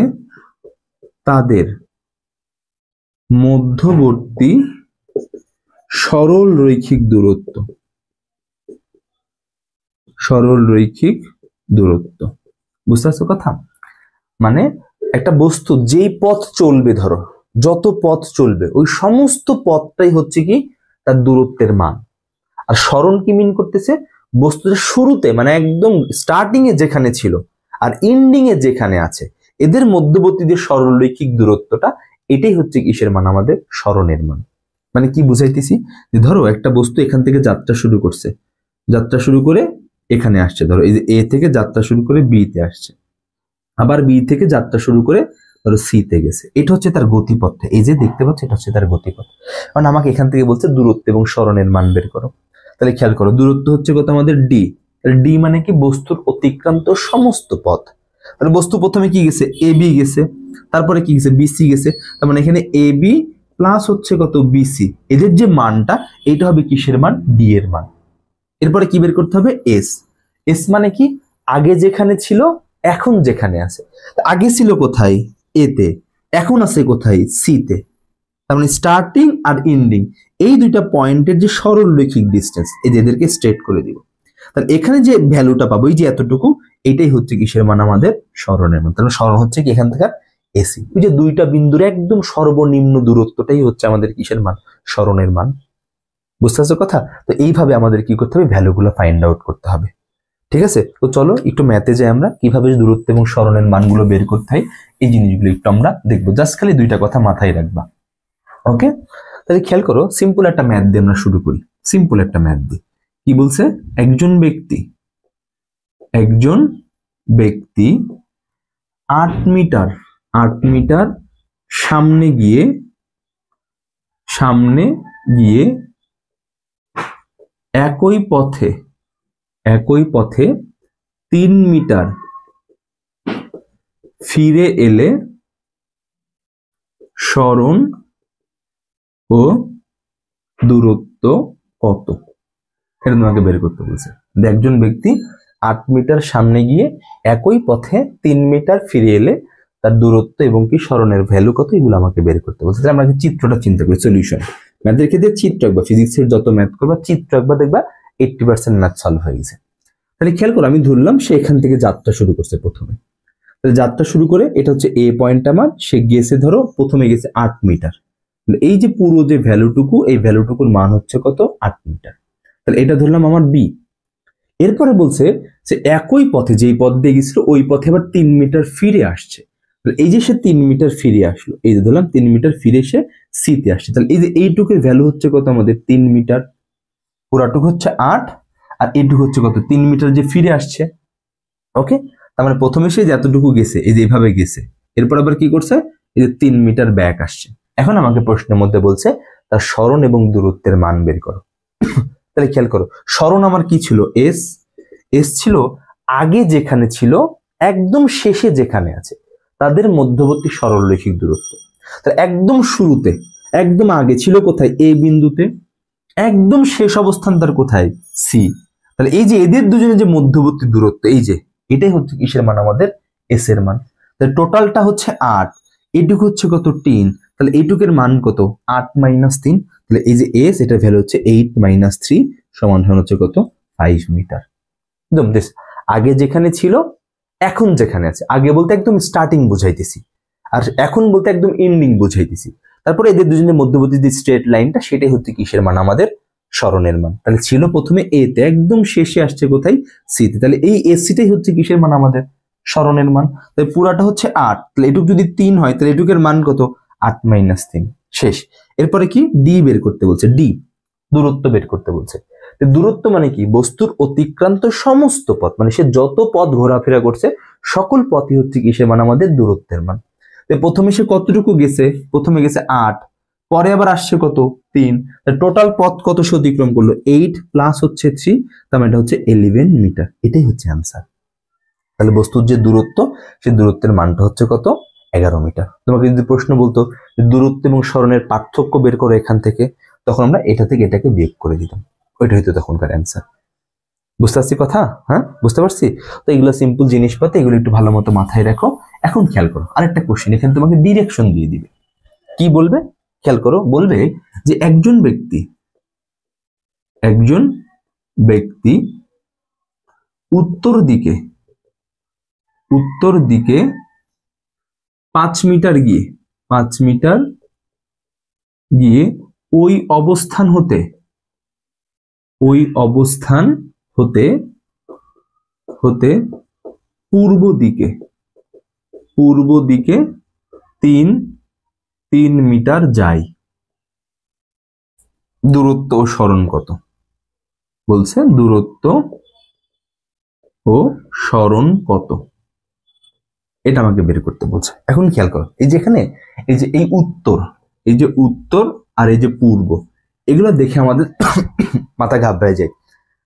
তাদের মধ্যবর্তী সরল রৈখিক দূরত্ব। বুঝতে পারছো কথা? মানে একটা বস্তু যেই পথ চলবে, ধরো যত পথ চলবে ওই সমস্ত পথটাই হচ্ছে কি তার দূরত্বের মান। আর সরণ কি মিন করতেছে, বস্তুটা শুরুতে মানে একদম স্টার্টিং এ যেখানে ছিল আর এন্ডিং এ যেখানে আছে এদের মধ্যবর্তী যে সরলরৈখিক দূরত্বটা, এটাই হচ্ছে কিসের মান, আমাদের সরণের মান। মানে কি বুঝাইতেছি, যে ধরো একটা বস্তু এখান থেকে যাত্রা শুরু করে এখানে আসছে, ধরো এই যে এ থেকে যাত্রা শুরু করে বি তে আসছে, আবার বি থেকে যাত্রা শুরু করে ধরো সি তে গেছে, এটা হচ্ছে তার গতিপথ। এই যে দেখতে পাচ্ছ, এটা হচ্ছে তার গতিপথ। কারণ আমাকে এখান থেকে বলছে দূরত্ব এবং সরণের মান বের করো। তাহলে খেয়াল করো, দূরত্ব হচ্ছে কত আমাদের ডি। ডি মানে কি, বস্তুর অতিক্রান্ত সমস্ত পথ। তাহলে বস্তু প্রথমে কি গেছে, এ বি গেছে, তারপরে কি গেছে, বিসি গেছে। তার মানে এখানে এ বি প্লাস হচ্ছে কত, বিসি, এদের যে মানটা এটা হবে কিসের মান, ডি এর মান। এরপরে কি বের করতে হবে, এস মানে কি, আগে যেখানে ছিল এখন যেখানে আছে। আগে ছিল কোথায়, এ তে, এখন আছে কোথায়, সি তে। তার মানে স্টার্টিং আর এন্ডিং এই দুইটা পয়েন্টের যে সরলরৈখিক ডিসটেন্স, এদেরকে স্ট্রেট করে দিব। তাহলে এখানে যে ভ্যালুটা পাবো, এই যে এতটুকু, এটাই হচ্ছে কিসের মান, আমাদের সরণের মান। তাহলে সরণ হচ্ছে কি এখান থেকে এসি, ওই যে দুইটা বিন্দুর একদম সর্বনিম্ন দূরত্বটাই হচ্ছে আমাদের কিসের মান, সরণের মান। বুঝতে পারছো কথা? তো এইভাবে আমাদের কি করতে হবে, ভ্যালুগুলো ফাইন্ড আউট করতে হবে। ঠিক আছে, তো চলো একটু ম্যাথে যাই, আমরা কিভাবে দূরত্ব এবং সরণের মানগুলো বের করতে হয় এই জিনিসগুলো একটু আমরা দেখবো। জাস্ট খালি দুইটা কথা মাথায় রাখবা। ওকে, তাহলে খেয়াল করো, সিম্পল একটা ম্যাথ দিয়ে আমরা শুরু করি। সিম্পল একটা ম্যাথ দিয়ে কি বলছে, একজন ব্যক্তি 8 মিটার সামনে গিয়ে একই পথে 3 মিটার ফিরে এলে সরণ ও দূরত্ব কত, এটা তোমাকে বের করতে বলছে। একজন ব্যক্তি 8 মিটার সামনে গিয়ে একই পথে 3 মিটার ফিরে এলে তার দূরত্ব এবং কি সরণের ভ্যালু কত, এগুলো আমাকে বের করতে বলছে। তাহলে আমরা চিত্রটা চিন্তা করি, সলিউশন। ম্যাথের ক্ষেত্রে চিত্র একবার, ফিজিক্সের যত ম্যাথ করবা চিত্র একবার দেখবা 80% ম্যাথ সলভ হয়ে গেছে। তাহলে খেয়াল করো, আমি ধরলাম সে এখান থেকে যাত্রা শুরু করছে প্রথমে। তাহলে যাত্রা শুরু করে এটা হচ্ছে এ পয়েন্ট আমার, সে গেছে ধরো প্রথমে গেছে 8 মিটার। এই যে পুরো যে ভ্যালুটুকু, এই ভ্যালুটুকুর মান হচ্ছে কত, 8 মিটার। তাহলে এটা ধরলাম আমার বি। এরপরে বলছে যে একই পথে, যেই পথ দিয়ে গেছিল ওই পথে আবার 3 মিটার ফিরে আসছে। এই যে সে 3 মিটার ফিরে আসলো, এই যে ধরলাম 3 মিটার ফিরে এসে সিতে আসছে। তাহলে এই যে এইটুকুর ভ্যালু হচ্ছে কত আমাদের, 3 মিটার। পুরাটুকু হচ্ছে 8 আর এইটুকু হচ্ছে কত, 3 মিটার যে ফিরে আসছে। ওকে, তার মানে প্রথমে সে যতটুকু গেছে, এই যে এইভাবে গেছে, এরপর আবার কি করছে, এই যে 3 মিটার ব্যাক আসছে। এখন আমাকে প্রশ্নের মধ্যে বলছে তার সরণ এবং দূরত্বের মান বের করো। তাহলে খেয়াল করো, সরণ আমার কি ছিল, এস। এস ছিল আগে যেখানে ছিল, একদম শেষে যেখানে আছে তাদের মধ্যবর্তী সরলরৈখিক দূরত্ব। তাহলে একদম শুরুতে, একদম আগে ছিল কোথায়, এ বিন্দুতে, একদম শেষ অবস্থান তার কোথায়, সি। তাহলে এই যে এদের দুজনের যে মধ্যবর্তী দূরত্ব, এই যে এটাই হচ্ছে কিসের মান, আমাদের এস এর মান। তাহলে টোটালটা হচ্ছে 8, এইটুকু হচ্ছে কত, 10। তাহলে এইটুকের মান কত, 8 - 3। তাহলে এই যে এস, এটা ভ্যালু হচ্ছে 8 - 3 সমান হচ্ছে কত, 5 মিটার। একদম দিস, আগে যেখানে ছিল এখন যেখানে আছে, আগে বলতে একদম স্টার্টিং বুঝাইতেছি, আর এখন বলতে একদম এন্ডিং বুঝাইতেছি। তারপরে এদের দুজনের মধ্যবর্তী যে স্ট্রেট লাইনটা, সেটাই হচ্ছে কিসের মান, আমাদের সরণের মান। তাহলে ছিল প্রথমে এ তে, একদম শেষে আসছে কোথায়, সি তে। তাহলে এই এসিটাই হচ্ছে কিসের মান, আমাদের সরণের মান। তাহলে পুরাটা হচ্ছে 8, তাহলে এটুক যদি 3 হয় তাহলে এটুকের মান কত, 8 - 3 শেষ। এরপরে কি, ডি বের করতে বলছে, ডি দূরত্ব বের করতে বলছে। দূরত্ব মানে কি, বস্তুর অতিক্রান্ত সমস্ত পথ, মানে সে যত পথ ঘোরাফেরা করছে সকল পথই হচ্ছে কিসের মান, আমাদের দূরত্বের মান। প্রথমে সে কতটুকু গেছে, প্রথমে গেছে 8, পরে আবার আসছে কত, 3। টোটাল পথ কত সে অতিক্রম করলো, 8 প্লাস হচ্ছে 3, তার মানে এটা হচ্ছে 11 মিটার। এটাই হচ্ছে আনসার। তাহলে বস্তুর যে দূরত্ব, সেই দূরত্বের মানটা হচ্ছে কত, 11 মিটার। তোমাকে যদি প্রশ্ন বলতো দূরত্ব এবং সরণের পার্থক্য বের করো এখান থেকে, তখন আমরা এটা থেকে এটাকে বিয়োগ করে দিতাম, ওইটা হইতো তখনকার অ্যান্সার। বুঝতে পারছি কথা, হ্যাঁ বুঝতে পারছি। তো এগুলো সিম্পল জিনিসপাতি, এগুলো একটু ভালো মতো মাথায় রাখো। এখন খেয়াল করো আরেকটা কোশ্চেন, এখানে তোমাকে ডিরেকশন দিয়ে দিবে। কি বলবে, খেয়াল করো, বলবে যে একজন ব্যক্তি উত্তর দিকে 5 মিটার গিয়ে ওই অবস্থান হতে পূর্ব দিকে 3 মিটার যায়। দূরত্ব ও সরণ কত, বলছে দূরত্ব ও সরণ কত, এটা আমাকে বের করতে বলছে। এখন খেয়াল করো, এই যে এখানে এই যে উত্তর আর এই যে পূর্ব, এগুলো দেখে আমাদের মাথা ঘাবড়ায় যায়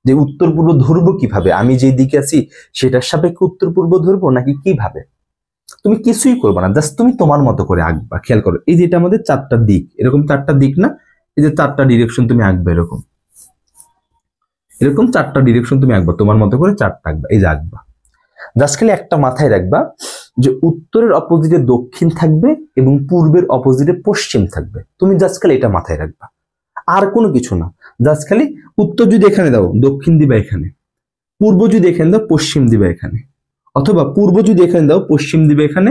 যে উত্তর পূর্ব ধরবো কিভাবে, আমি যে দিকে আছি সেটার সাপেক্ষে উত্তর পূর্ব ধরবো নাকি কিভাবে। তুমি কিছুই করবে না, জাস্ট তুমি তোমার মতো করে আঁকবা। খেয়াল করো, এই যে এটা আমাদের 4টা দিক, এরকম 4টা দিক না, এই যে 4টা ডিরেকশন তুমি আঁকবে, এরকম 4টা ডিরেকশন তুমি আঁকবা, তোমার মতো করে 4টা আঁকবা, এই যে আঁকবা। জাস্ট খালি একটা মাথায় রাখবা যে উত্তরের অপোজিটে দক্ষিণ থাকবে এবং পূর্বের অপোজিটে পশ্চিম থাকবে। তুমি জাস্ট খালি এটা মাথায় রাখবা, আর কোনো কিছু না। জাস্ট খালি উত্তর যদি এখানে দাও, দক্ষিণ দিবা এখানে, পূর্ব যদি এখানে দাও, পশ্চিম দিবা এখানে, অথবা পূর্ব যদি এখানে দাও, পশ্চিম দিবে এখানে,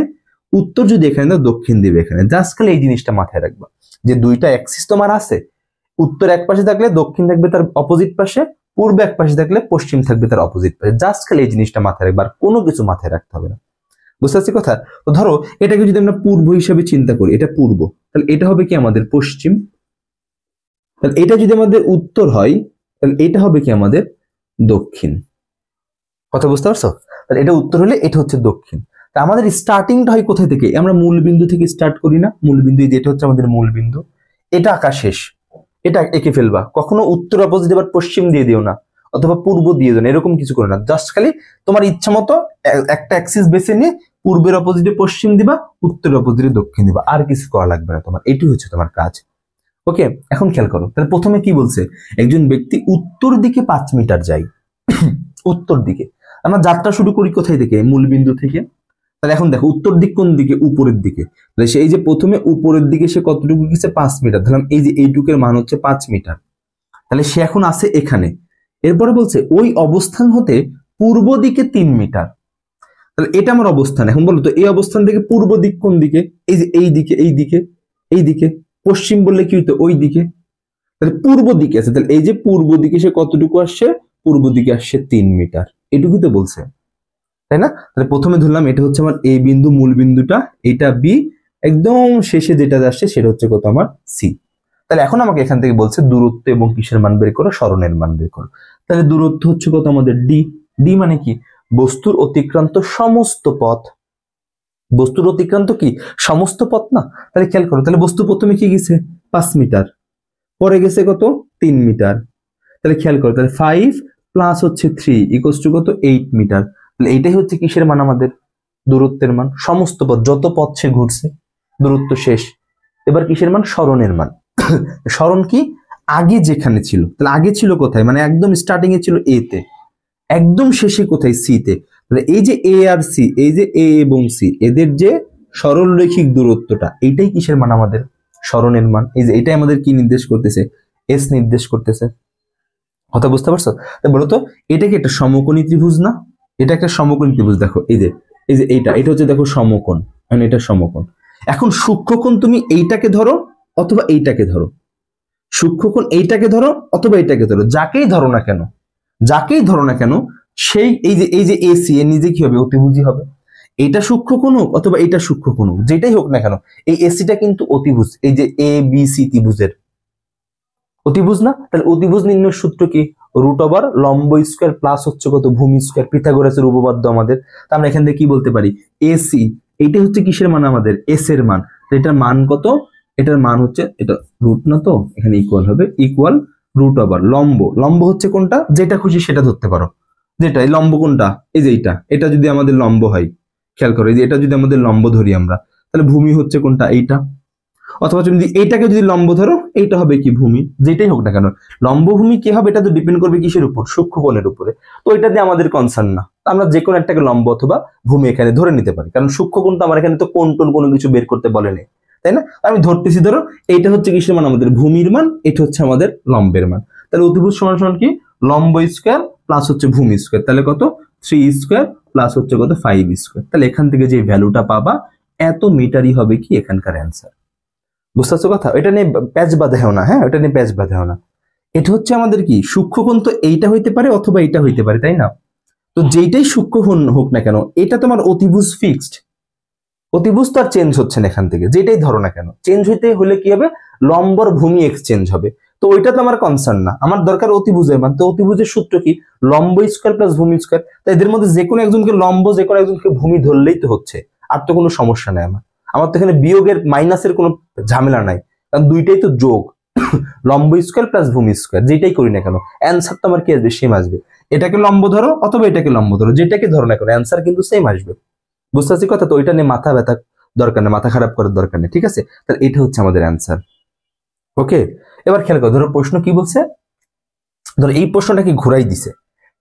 উত্তর যদি এখানে দাও, দক্ষিণ দিবে এখানে। জাস্ট খালি এই জিনিসটা মাথায় রাখবা যে দুইটা অ্যাক্সিস তোমার আছে, উত্তর এক পাশে থাকলে দক্ষিণ থাকবে তার অপোজিট পাশে, পূর্ব এক পাশে থাকলে পশ্চিম থাকবে তার অপোজিট পাশে। জাস্ট খালি এই জিনিসটা মাথায় রাখবা, আর কোনো কিছু মাথায় রাখতে হবে না। বুঝতে পারছি কথা। তো ধরো এটাকে যদি আমরা পূর্ব হিসাবে চিন্তা করি, এটা পূর্ব, তাহলে এটা হবে কি আমাদের পশ্চিম। তাহলে এটা যদি আমাদের উত্তর হয়, তাহলে এটা হবে কি আমাদের দক্ষিণ। কথা বুঝতে পারছো? তাহলে এটা উত্তর হলে এটা হচ্ছে দক্ষিণ। তা আমাদের স্টার্টিংটা হয় কোথায় থেকে, আমরা মূল বিন্দু থেকে স্টার্ট করি না, মূল বিন্দু যেটা হচ্ছে আমাদের মূল বিন্দু, এটা আঁকা শেষ, এটা এঁকে ফেলবা। কখনো উত্তর অপোজিট আবার পশ্চিম দিয়ে দিও না, অথবা পূর্ব দিয়ে দিও না, এরকম কিছু করো না। জাস্ট খালি তোমার ইচ্ছা মতো একটা অ্যাক্সিস বেছে নিয়ে পূর্বের অপোজিটে পশ্চিম দিবা, উত্তরের অপোজিটে দক্ষিণ দিবা, আর কিছু করা লাগবে না তোমার, এটাই হচ্ছে তোমার কাজ। ওকে, এখন খেয়াল করো, তাহলে প্রথমে কি বলছে, একজন ব্যক্তি উত্তর দিকে 5 মিটার যায়। উত্তর দিকে, আমরা যাত্রা শুরু করি কোথায় থেকে? মূল বিন্দু থেকে। তাহলে এখন দেখো উত্তর দিক কোন দিকে? উপরের দিকে। তাহলে সেই যে প্রথমে উপরের দিকে সে কতটুকু গেছে? 5 মিটার। ধরলাম এই যে এইটুকের মান হচ্ছে 5 মিটার। তাহলে সে এখন আছে এখানে। এরপরে বলছে ওই অবস্থান হতে পূর্ব দিকে 3 মিটার। তাহলে এটা আমার অবস্থান। এখন বলো তো এই অবস্থান থেকে পূর্ব দিক কোন দিকে? এই যে এই দিকে, এই দিকে, এই দিকে। পশ্চিম বললে কি হইতো? ওই দিকে। তাহলে পূর্ব দিকে আছে। তাহলে এই যে পূর্ব দিকে সে কতটুকু আসছে? পূর্ব দিকে আসছে 3 মিটার। এটুকুই তো বলছে, তাই না? তাহলে প্রথমে ধরলাম এটা হচ্ছে আমার এ বিন্দু, মূল বিন্দুটা, এটা বি, একদম শেষে যেটা আসছে সেটা হচ্ছে কত? আমার সি। তাহলে এখন আমাকে এখান থেকে বলছে দূরত্ব এবং কিসের মান বের করো? সরণের মান বের করো। তাহলে দূরত্ব হচ্ছে কত আমাদের? ডি। ডি মানে কি? বস্তুর অতিক্রান্ত সমস্ত পথ। বস্তুর অতিক্রান্ত কি? সমস্ত পথ না? তাহলে খেয়াল করো, তাহলে বস্তু প্রথমে কি গেছে? 5 মিটার, পরে গেছে কত? 3 মিটার। তাহলে খেয়াল করো, তাহলে 5 প্লাস হচ্ছে 3 ইকুয়ালস টু কত? 8 মিটার। তাহলে এটাই হচ্ছে কিসের মান? আমাদের দূরত্বের মান। সমস্ত পথ, যত পথ সে ঘুরছে, দূরত্ব শেষ। এবার কিসের মান? সরণের মান। সরণ কি? আগে যেখানে ছিল। তাহলে আগে ছিল কোথায়? মানে একদম স্টার্টিং এ ছিল এ তে, একদম শেষে কোথায়? সি তে। তাহলে এই যে এ আর সি, এই যে এ এবং সি, এদের যে সরলরৈখিক দূরত্বটা, এইটাই কিসের মান? আমাদের সরণের মান। এই যে এটাই আমাদের কি নির্দেশ করতেছে? এস নির্দেশ করতেছে। কথা বুঝতে পারছো? তা বলো তো এটা কি একটা সমকোণী ত্রিভুজ না? এটা একটা সমকোণী ত্রিভুজ। দেখো এই যে এইটা হচ্ছে দেখো সমকোণ, মানে এটা সমকোণ। এখন সূক্ষ্মকোণ তুমি এইটাকে ধরো অথবা এইটাকে ধরো, সূক্ষ্মকোণ এইটাকে ধরো অথবা এইটাকে ধরো, যাকেই ধরো না কেন, যাকেই ধরো না কেন, সেই এই যে এসি এর নিজে কি হবে? অতিভুজই হবে। এইটা সূক্ষ্মকোণ হোক অথবা এইটা সূক্ষ্মকোণ হোক, যেটাই হোক না কেন, এই এসিটা কিন্তু অতিভুজ। এই যে এ বি সি ত্রিভুজের অতিভুজ না? তাহলে অতিভুজ নির্ণয়ের সূত্র কি? রুট ওভার লম্ব স্কয়ার প্লাস হচ্ছে কত? ভূমি স্কয়ার। পিথাগোরাসের উপপাদ্য আমাদের। তা আমরা এখান থেকে কি বলতে পারি? এসি এইটা হচ্ছে কিসের মান? আমাদের এস এর মান। এটার মান কত? এটার মান হচ্ছে, এটা রুট না তো, এখানে ইকুয়াল হবে, ইকুয়াল রুট ওভার লম্ব। লম্ব হচ্ছে কোনটা? যেটা খুশি সেটা ধরতে পারো। যেটা এই লম্ব কোনটা? এই যে এটা যদি আমাদের লম্ব হয়, খেয়াল করো, এই যে এটা যদি আমাদের লম্ব ধরি আমরা, তাহলে ভূমি হচ্ছে কোনটা? এইটা। অথবা তুমি যদি এইটাকে যদি লম্ব ধরো, এইটা হবে কি? ভূমি। যেটাই হোক না কেন, লম্ব ভূমি কি হবে? এটা তো ডিপেন্ড করবে কিসের উপর? সূক্ষ্মকোণের উপরে। তো এটা দিয়ে আমাদের কনসার্ন না। আমরা যে কোনো একটাকে লম্ব অথবা ভূমি এখানে ধরে নিতে পারি, কারণ সূক্ষ্মকোণ তো আমার এখানে তো কোণ টোন কোনো কিছু বের করতে বলেনি, তাই না? আমি ধরতেছি, ধরো এইটা হচ্ছে কিসের মান? আমাদের ভূমির মান। এটা হচ্ছে আমাদের লম্বের মান। তাহলে অতিভুজ সমান সমান কি? লম্ব স্কয়ার প্লাস হচ্ছে ভূমি স্কয়ার। তাহলে কত? 3 স্কয়ার প্লাস হচ্ছে কত? 5 স্কয়ার। তাহলে এখান থেকে যে ভ্যালুটা পাবা, এত মিটারই হবে কি এখানকার অ্যান্সার। বুঝতে পারছো কথা? এটা নিয়ে প্যাচ বাঁধা হয় না, হ্যাঁ, এটা নিয়ে প্যাচ বাঁধা হয় না। এটা হচ্ছে আমাদের কি? সূক্ষ্মকোণ তো এইটা হইতে পারে অথবা এইটা হইতে পারে, তাই না? তো যেইটাই সূক্ষ্মকোণ হোক না কেন, এটা তোমার অতিভুজ ফিক্সড। অতিভুজ তো আর চেঞ্জ হচ্ছে না এখান থেকে, যেটাই ধরো না কেন। চেঞ্জ হইতে হলে কি হবে? লম্বর ভূমি এক্সচেঞ্জ হবে। তো ওইটা তো আমার কনসার্ন না, আমার দরকার অতিভুজের মান। তো অতিভুজের সূত্র কি? লম্ব স্কয়ার প্লাস ভূমি স্কয়ার। তো এদের মধ্যে যে কোনো একজনকে লম্ব, যে কোনো একজনকে ভূমি ধরলেই তো হচ্ছে, আর তো কোনো সমস্যা নাই আমার। আমার তো এখানে বিয়োগের মাইনাসের কোনো ঝামেলা নাই, কারণ দুইটাই তো যোগ। লম্ব স্কয়ার প্লাস ভূমি স্কয়ার, যেটাই করি না কেন অ্যান্সার তো আমার কি আসবে? সেম আসবে। এটাকে লম্ব ধরো অথবা এটাকে লম্ব ধরো, যেটাকে ধরো না কেন অ্যান্সার কিন্তু সেম আসবে। বুঝতে পারছি কথা? তো ওইটা নিয়ে মাথা ব্যথা দরকার নেই, মাথা খারাপ করার দরকার নেই, ঠিক আছে? তাহলে এটা হচ্ছে আমাদের অ্যান্সার। ওকে, এবার খেয়াল করো, ধরো প্রশ্ন কি বলছে? ধরো এই প্রশ্নটাকে ঘুরাই দিছে।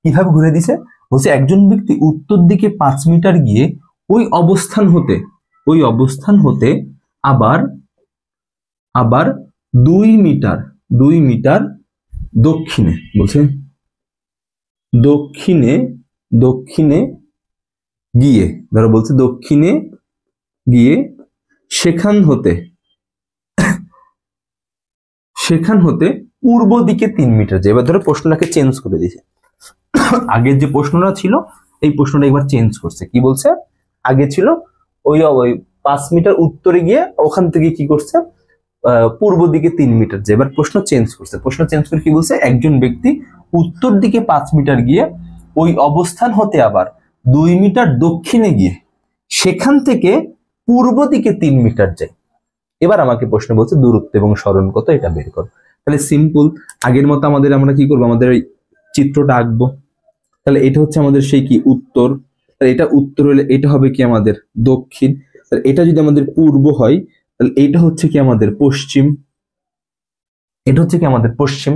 কিভাবে ঘুরে দিছে? বলছে একজন ব্যক্তি উত্তর দিকে 5 মিটার গিয়ে ওই অবস্থান হতে আবার আবার 2 মিটার দক্ষিণে, বলছে দক্ষিণে গিয়ে, ধরো বলছে দক্ষিণে গিয়ে সেখান হতে পূর্ব দিকে 3 মিটার যায়। এবার ধরো প্রশ্নটাকে চেঞ্জ করে দিয়েছে। আগের যে প্রশ্নটা ছিল, এই প্রশ্নটা এবার চেঞ্জ করছে। কি বলছে? আগে ছিল ওই 5 মিটার উত্তরে গিয়ে ওখান থেকে কি করছে? পূর্ব দিকে 3 মিটার যায়। এবার প্রশ্ন চেঞ্জ করছে। প্রশ্ন চেঞ্জ করে কি বলছে? একজন ব্যক্তি উত্তর দিকে 5 মিটার গিয়ে ওই অবস্থান হতে আবার 2 মিটার দক্ষিণে গিয়ে সেখান থেকে পূর্ব দিকে 3 মিটার যায়। এবার আমাকে প্রশ্ন বলছে দূরত্ব এবং সরণ কত, এটা বের করো। তাহলে সিম্পল, আগের মতো আমরা কি করবো? আমাদের এই চিত্রটা আঁকবো। তাহলে এটা হচ্ছে আমাদের সেই কি? উত্তর। তাহলে এটা উত্তর হলে এটা হবে কি? আমাদের দক্ষিণ। তাহলে এটা যদি আমাদের পূর্ব হয়, তাহলে এটা হচ্ছে কি? আমাদের পশ্চিম। এটা হচ্ছে কি? আমাদের পশ্চিম।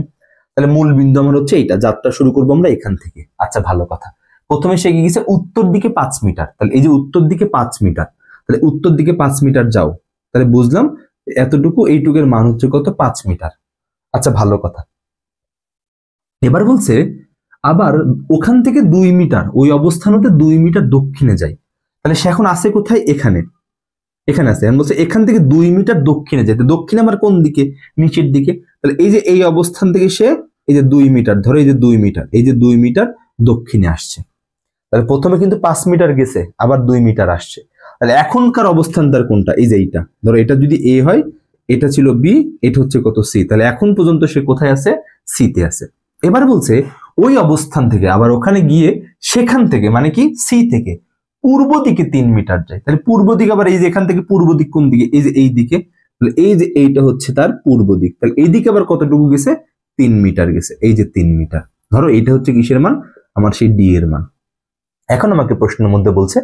তাহলে মূল বিন্দু আমার হচ্ছে এইটা, যাত্রা শুরু করবো আমরা এখান থেকে। আচ্ছা, ভালো কথা। প্রথমে সে কি গেছে উত্তর দিকে 5 মিটার, তাহলে এই যে উত্তর দিকে 5 মিটার, তাহলে উত্তর দিকে 5 মিটার যাও, তাহলে বুঝলাম এতটুকু, এইটুকের মান হচ্ছে কত 5 মিটার। আচ্ছা ভালো কথা। এবার বলছে আবার ওখান থেকে 2 মিটার, ওই অবস্থান হতে 2 মিটার দক্ষিণে যায়, তাহলে সে এখন আছে কোথায়, এখানে, এখানে আছে। বলছে এখান থেকে 2 মিটার দক্ষিণে যায়, দক্ষিণে আমার কোন দিকে, নিচের দিকে, তাহলে এই যে এই অবস্থান থেকে সে এই যে 2 মিটার, ধরো এই যে 2 মিটার, এই যে 2 মিটার দক্ষিণে আসছে, তাহলে প্রথমে কিন্তু 5 মিটার গেছে, আবার 2 মিটার আসছে, তাহলে এখনকার অবস্থান তার কোনটা, এই যে এইটা, ধরো এটা যদি এ হয়, এটা ছিল বি, এটা হচ্ছে কত সি, তাহলে এখন পর্যন্ত সে কোথায় আছে, সি তে আছে। এবার বলছে ওই অবস্থান থেকে আবার ওখানে গিয়ে সেখান থেকে মানে কি সি থেকে পূর্ব দিকে 3 মিটার যায়, তাহলে পূর্ব দিকে আবার এই যে এখান থেকে পূর্ব দিক কোন দিকে, এই যে এই দিকে, তাহলে এই যে এইটা হচ্ছে তার পূর্ব দিক, তাহলে এই দিকে আবার কতটুকু গেছে, 3 মিটার গেছে, এই যে 3 মিটার। ধরো এইটা হচ্ছে কিসের মান, আমার সেই ডি এর মান। এখন আমাকে প্রশ্নের মধ্যে বলছে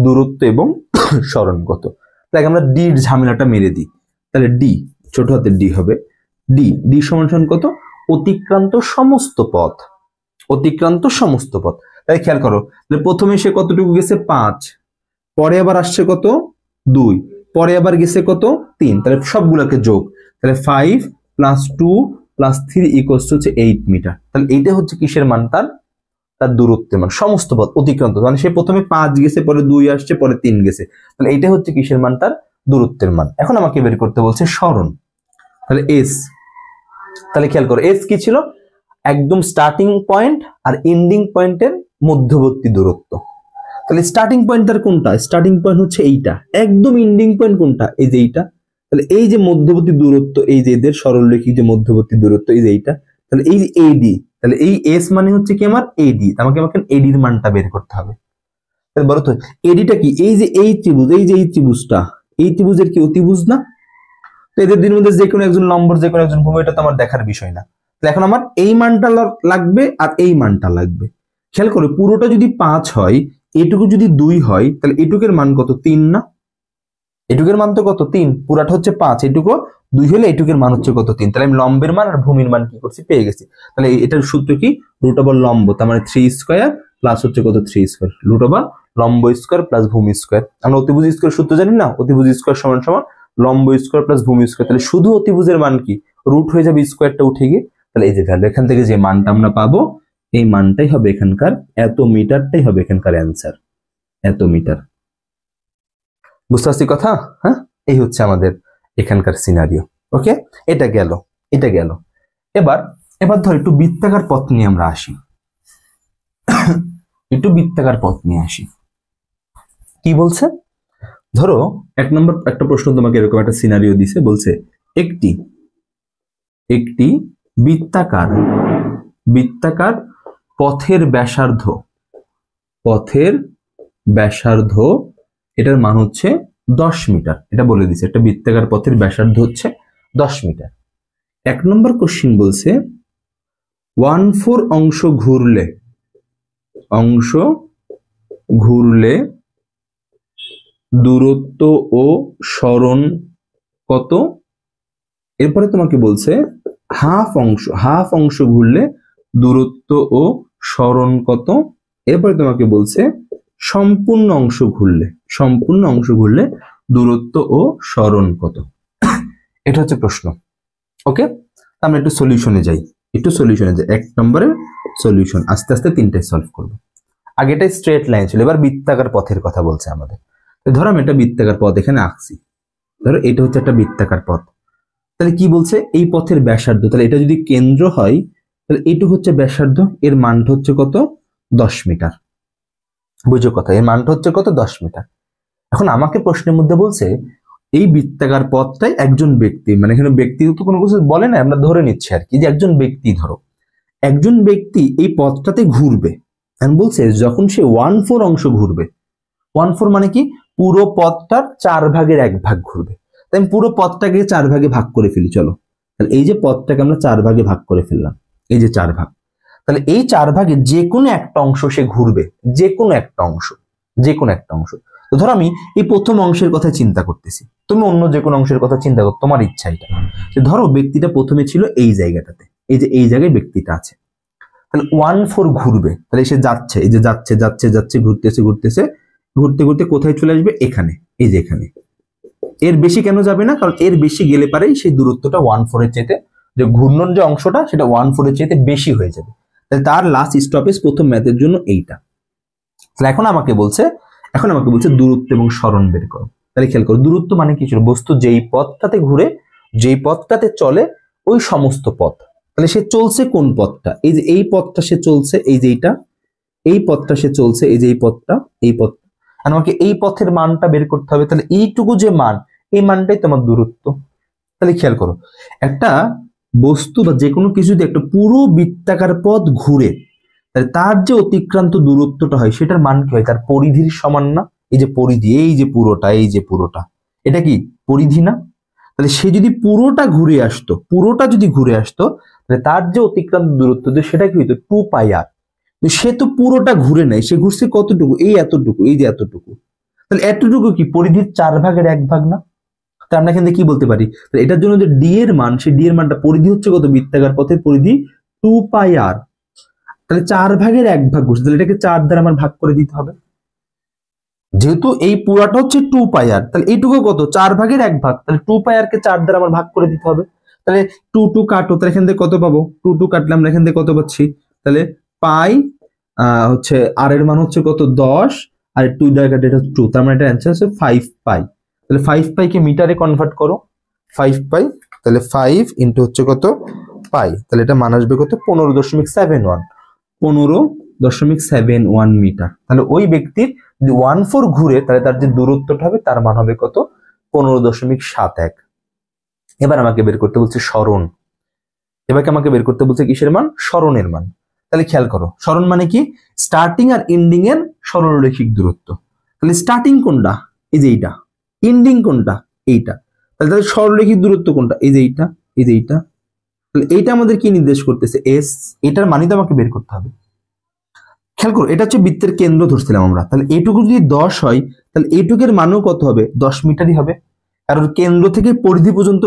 দূরত্ব এবং সরণ কত, তাহলে আমরা ডি এর ঝামেলাটা মেরে দিই, তাহলে ডি ছোট হাতের ডি হবে, ডি ডি সমান সমান কত, অতিক্রান্ত সমস্ত পথ, অতিক্রান্ত সমস্ত পথ। তাই খেয়াল করো, প্রথমে সে কতটুকু গেছে 5, পরে আবার আসছে কত 2, পরে আবার গেছে কত 3, তাহলে সবগুলোকে যোগ, তাহলে 5 + 2 + 3 = হচ্ছে 8 মিটার। তাহলে এইটা হচ্ছে কিসের মান, তার তার দূরত্বের মান, সমস্ত পথ অতিক্রান্ত, মানে সে প্রথমে 5 গেছে, পরে 2 আসছে, পরে 3 গেছে, তাহলে এইটা হচ্ছে কিসের মান, তার দূরত্বের মান। এখন আমাকে বের করতে বলছে সরণ, তাহলে এস, তাহলে খেয়াল করো এস কি ছিল, একদম স্টার্টিং পয়েন্ট আর এন্ডিং পয়েন্টের মধ্যবর্তী দূরত্ব, তাহলে স্টার্টিং পয়েন্ট তার কোনটা, স্টার্টিং পয়েন্ট হচ্ছে এইটা, একদম এন্ডিং পয়েন্ট কোনটা, এই যে এইটা, তাহলে এই যে মধ্যবর্তী দূরত্ব, এই যে এদের সরলরেখিক যে মধ্যবর্তী দূরত্ব, এই যে এইটা, তাহলে এই যে এডি, তাহলে এই এস মানে হচ্ছে কি আমার এডি, আমাকে এডির মানটা বের করতে হবে। তাহলে বলো তো এডিটা কি, এই যে এই ত্রিভুজ, এই যে এই ত্রিভুজটা, এই ত্রিভুজের কি অতিভুজ না, তো এদের দুইয়ের মধ্যে যে কোনো একজন লম্ব, যে কোনো একজন ভূমি, এটা তো আমার দেখার বিষয় না। তাহলে এখন আমার এই মানটা লাগবে আর এই মানটা লাগবে। খেয়াল করো পুরোটা যদি 5 হয়, এটুকু যদি 2 হয়, তাহলে এটুকের মান কত 3 না, এটুকের মান তো কত 3, পুরাটা হচ্ছে 5, এটুকু 2 হলে এটুকের মান হচ্ছে কত 3, তাহলে আমি লম্বের মান আর ভূমির মান কি করছি, পেয়ে গেছি। তাহলে এটার সূত্র কি, √ লম্ব, তার মানে 3² প্লাস হচ্ছে কত 3², √ লম্ব স্কয়ার প্লাস ভূমি স্কয়ার। আমরা অতিভুজ স্কয়ার সূত্র জানি না, অতিভুজ স্কয়ার সমান সমান লম্ব স্কয়ার প্লাস ভূমি স্কয়ার, তাহলে শুধু অতিভুজের মান কি, রুট হয়ে যাবে স্কয়ারটা উঠে গিয়ে, তাহলে এই যে ভ্যালু, এখান থেকে যে মানটা আমরা পাবো এই মানটাই হবে এখানকার, এত মিটারটাই হবে এখানকার অ্যান্সার, এত মিটার। বুঝতে পারছি কথা, হ্যাঁ, এই হচ্ছে আমাদের এখানকার সিনারিও। ওকে, এটা গেল, এটা গেল। এবার এবার ধর একটু বৃত্তাকার পথ নিয়ে আমরা আসি, একটু বৃত্তাকার পথ নিয়ে আসি। কি বলছে, ধরো 1 নম্বর একটা প্রশ্ন তোমাকে এরকম একটা সিনারিও দিছে, বলছে একটি একটি বৃত্তাকার বৃত্তাকার পথের ব্যাসার্ধ, পথের ব্যাসার্ধ এটার মান হচ্ছে 10 মিটার, এটা বলে দিছে, একটা বৃত্তাকার পথের ব্যাসার্ধ হচ্ছে 10 মিটার। 1 নম্বর কোশ্চেন বলছে 1/4 অংশ ঘুরলে দূরত্ব ও সরণ কত, এরপরে তোমাকে বলছে হাফ অংশ ঘুরলে দূরত্ব ও সরণ কত, এরপরে তোমাকে বলছে সম্পূর্ণ অংশ ঘুরলে দূরত্ব ও সরণ কত। এটা হচ্ছে প্রশ্ন। ওকে, আমরা একটু সলিউশনে যাই, 1 নম্বরের সলিউশন, আস্তে আস্তে 3টাই সলভ করবো। আগেটাই স্ট্রেট লাইন ছিল, এবার বৃত্তাকার পথের কথা বলছে আমাদের। ধরো আমি একটা বৃত্তাকার পথ এখানে আঁকছি, ধরো এটা হচ্ছে একটা বৃত্তাকার পথ, তাহলে কি বলছে এই পথের ব্যাসার্ধ, তাহলে এটা যদি কেন্দ্র হয় তাহলে এইটু হচ্ছে ব্যাসার্ধ, এর মানটা হচ্ছে কত 10 মিটার। বুঝো কথা, এর মানটা হচ্ছে কত 10 মিটার। এখন আমাকে প্রশ্নের মধ্যে বলছে এই বৃত্তাকার পথটাই একজন ব্যক্তি, মানে এখানে ব্যক্তিগত কোনো কিছু বলে না, আমরা ধরে নিচ্ছি আর কি যে একজন ব্যক্তি, ধরো একজন ব্যক্তি এই পথটাতে ঘুরবে, বলছে যখন সে 1/4 অংশ ঘুরবে, 1/4 মানে কি পুরো পথটার 4 ভাগের 1 ভাগ ঘুরবে, তাই আমি পুরো পথটাকে 4 ভাগে ভাগ করে ফেলি, চলো তাহলে এই যে পথটাকে আমরা 4 ভাগে ভাগ করে ফেললাম, এই যে 4 ভাগ, তাহলে এই 4 ভাগে যে কোনো একটা অংশ সে ঘুরবে, যে কোনো একটা অংশ। তো ধরো আমি এই প্রথম অংশের কথা চিন্তা করতেছি, তুমি অন্য যে কোনো অংশের কথা চিন্তা করো, তোমার ইচ্ছা এটা। ধরো ব্যক্তিটা প্রথমে ছিল এই জায়গাটাতে, এই যে এই জায়গায় ব্যক্তিটা আছে, তাহলে 1/4 ঘুরবে, তাহলে সে যাচ্ছে, এই যে যাচ্ছে যাচ্ছে যাচ্ছে, ঘুরতেছে ঘুরতেছে, ঘুরতে ঘুরতে কোথায় চলে আসবে, এখানে, এই যে এখানে। এর বেশি কেন যাবে না, কারণ এর বেশি গেলে পারেই সেই দূরত্বটা 1/4 এর চাইতে, যে ঘূর্ণন যে অংশটা সেটা 1/4 এর চাইতে বেশি হয়ে যাবে। তাহলে তার লাস্ট স্টপেজ প্রথম ম্যাথের জন্য এইটা। তাহলে এখন আমাকে বলছে দূরত্ব এবং সরণ বের করো। তাহলে খেয়াল করো, দূরত্ব মানে কি ছিল, বস্তু যেই পথটাতে ঘুরে, যেই পথটাতে চলে, ওই সমস্ত পথ। তাহলে সে চলছে কোন পথটা, এই যে এই পথটা সে চলছে, এই যে এইটা, এই পথটা সে চলছে, এই যে এই পথটা, এই পথ। আর আমাকে এই পথের মানটা বের করতে হবে। তাহলে এইটুকু যে মান, এই মানটাই তোমার দূরত্ব। তাহলে খেয়াল করো, একটা বস্তু বা যে কোনো কিছু যদি একটা পুরো বৃত্তাকার পথ ঘুরে, তাহলে তার যে অতিক্রান্ত দূরত্বটা হয় সেটার মান কি হয়, তার পরিধির সমান না। এই যে পরিধি, এই যে পুরোটা, এই যে পুরোটা, এটা কি পরিধি না? তাহলে সে যদি পুরোটা ঘুরে আসতো, পুরোটা যদি ঘুরে আসতো, তাহলে তার যে অতিক্রান্ত দূরত্ব সেটা কি হইতো, 2πr। সে তো পুরোটা ঘুরে নাই, সে ঘুরছে কতটুকু, এই এতটুকু, এই যে এতটুকু। তাহলে এতটুকু কি পরিধির 4/1 না? তাহলে আমরা এখান থেকে কি বলতে পারি, এটার জন্য যে ডি এর মান, সেই ডি এর মানটা, পরিধি হচ্ছে কত, বৃত্তাকার পথের পরিধি 2πr। তাহলে 4/1 ঘুরছে, তাহলে এটাকে 4 দ্বারা আমার ভাগ করে দিতে হবে। যেহেতু এই পুরাটা হচ্ছে 2πr, তাহলে এইটুকু কত, 4/1, তাহলে 2πr কে 4 দ্বারা আমার ভাগ করে দিতে হবে। তাহলে 2 কাটো, তাহলে এখান থেকে কত পাবো, 2 কাটলে আমরা এখান থেকে কত পাচ্ছি, তাহলে পাই হচ্ছে আর এর মান হচ্ছে কত, 10, আর 2 দ্বারা কাটে এটা 2, তার মানে এটা অ্যান্সার হচ্ছে 5π। তাহলে 5π কে মিটারে কনভার্ট করো, 5π, তাহলে 5 ইন্টু হচ্ছে কত, পাই, তাহলে এটা মান আসবে কত, 15.71, 15.71 মিটার। তাহলে ওই ব্যক্তির যদি 1/4 ঘুরে, তাহলে তার যে দূরত্বটা হবে তার মান হবে কত, 15.71। এবার আমাকে বের করতে বলছে সরণ। এবার আমাকে বের করতে বলছে কিসের মান, সরণের মান। তাহলে খেয়াল করো, সরণ মানে কি, স্টার্টিং আর এন্ডিং এর সরলরৈখিক দূরত্ব। তাহলে স্টার্টিং কোনটা, এই যে এইটা, এন্ডিং কোনটা, এইটা। তাহলে সরলরৈখিক দূরত্ব কোনটা, এই যে এইটা, এই যে এইটা। তাহলে এইটা আমাদের কি নির্দেশ করতেছে, এস। এটার মানই তো আমাকে বের করতে হবে। খেয়াল করো, এটা হচ্ছে বৃত্তের কেন্দ্র ধরছিলাম আমরা। তাহলে এইটুকু যদি 10 হয়, তাহলে এইটুকের মানও কত হবে, 10 মিটারই হবে। কারণ কেন্দ্র থেকে পরিধি পর্যন্ত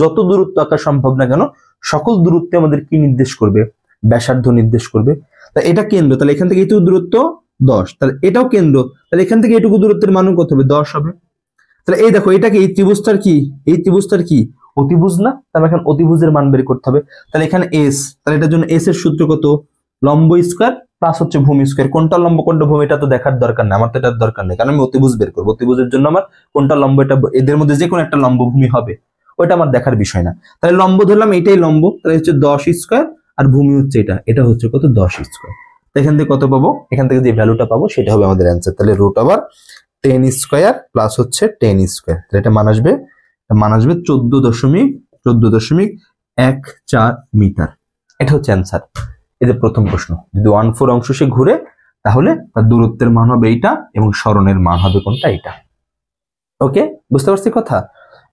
যত দূরত্ব আঁকা সম্ভব না কেন, সকল দূরত্বে আমাদের কি নির্দেশ করবে, ব্যাসার্ধ নির্দেশ করবে। তাহলে এটা কেন্দ্র, তাহলে এখান থেকে এইটুকু দূরত্ব 10, তাহলে এটাও কেন্দ্র, তাহলে এখান থেকে এইটুকু দূরত্বের মানও কত হবে, 10 হবে। তাহলে এই দেখো, এটাকে এই ত্রিভুজটার কি, এই ত্রিভুজটার কি অতিভুজ না, তাহলে এখন অতিভুজের মান বের করতে হবে। তাহলে এখানে এস, তাহলে এটার জন্য এস এর সূত্র কত, লম্ব স্কয়ার প্লাস হচ্ছে ভূমি স্কয়ার। কোনটা লম্ব কোনটা ভূমি এটা তো দেখার দরকার নেই, আমার তো এটার দরকার নেই, কারণ আমি অতিভুজ বের করবো। অতিভুজের জন্য আমার কোনটা লম্ব, এটা এদের মধ্যে যে কোনো একটা লম্ব ভূমি হবে, ওইটা আমার দেখার বিষয় না। তাহলে লম্ব ধরলাম, এইটাই লম্ব, তাহলে হচ্ছে 10 স্কয়ার, আর ভূমি হচ্ছে এটা, এটা হচ্ছে কত, 10 স্কয়ার। এখান থেকে কত পাবো, এখান থেকে যে ভ্যালুটা পাবো সেটা হবে আমাদের অ্যান্সার। তাহলে রুট ওভার 10 স্কয়ার প্লাস হচ্ছে 10 স্কয়ার, তাহলে এটা মান আসবে 14.14 মিটার। এটা হচ্ছে অ্যান্সার। এই যে প্রথম প্রশ্ন, যদি 1/4 অংশ সে ঘুরে, তাহলে তার দূরত্বের মান হবে এইটা এবং সরণের মান হবে কোনটা, এইটা। ওকে, বুঝতে পারছি কথা?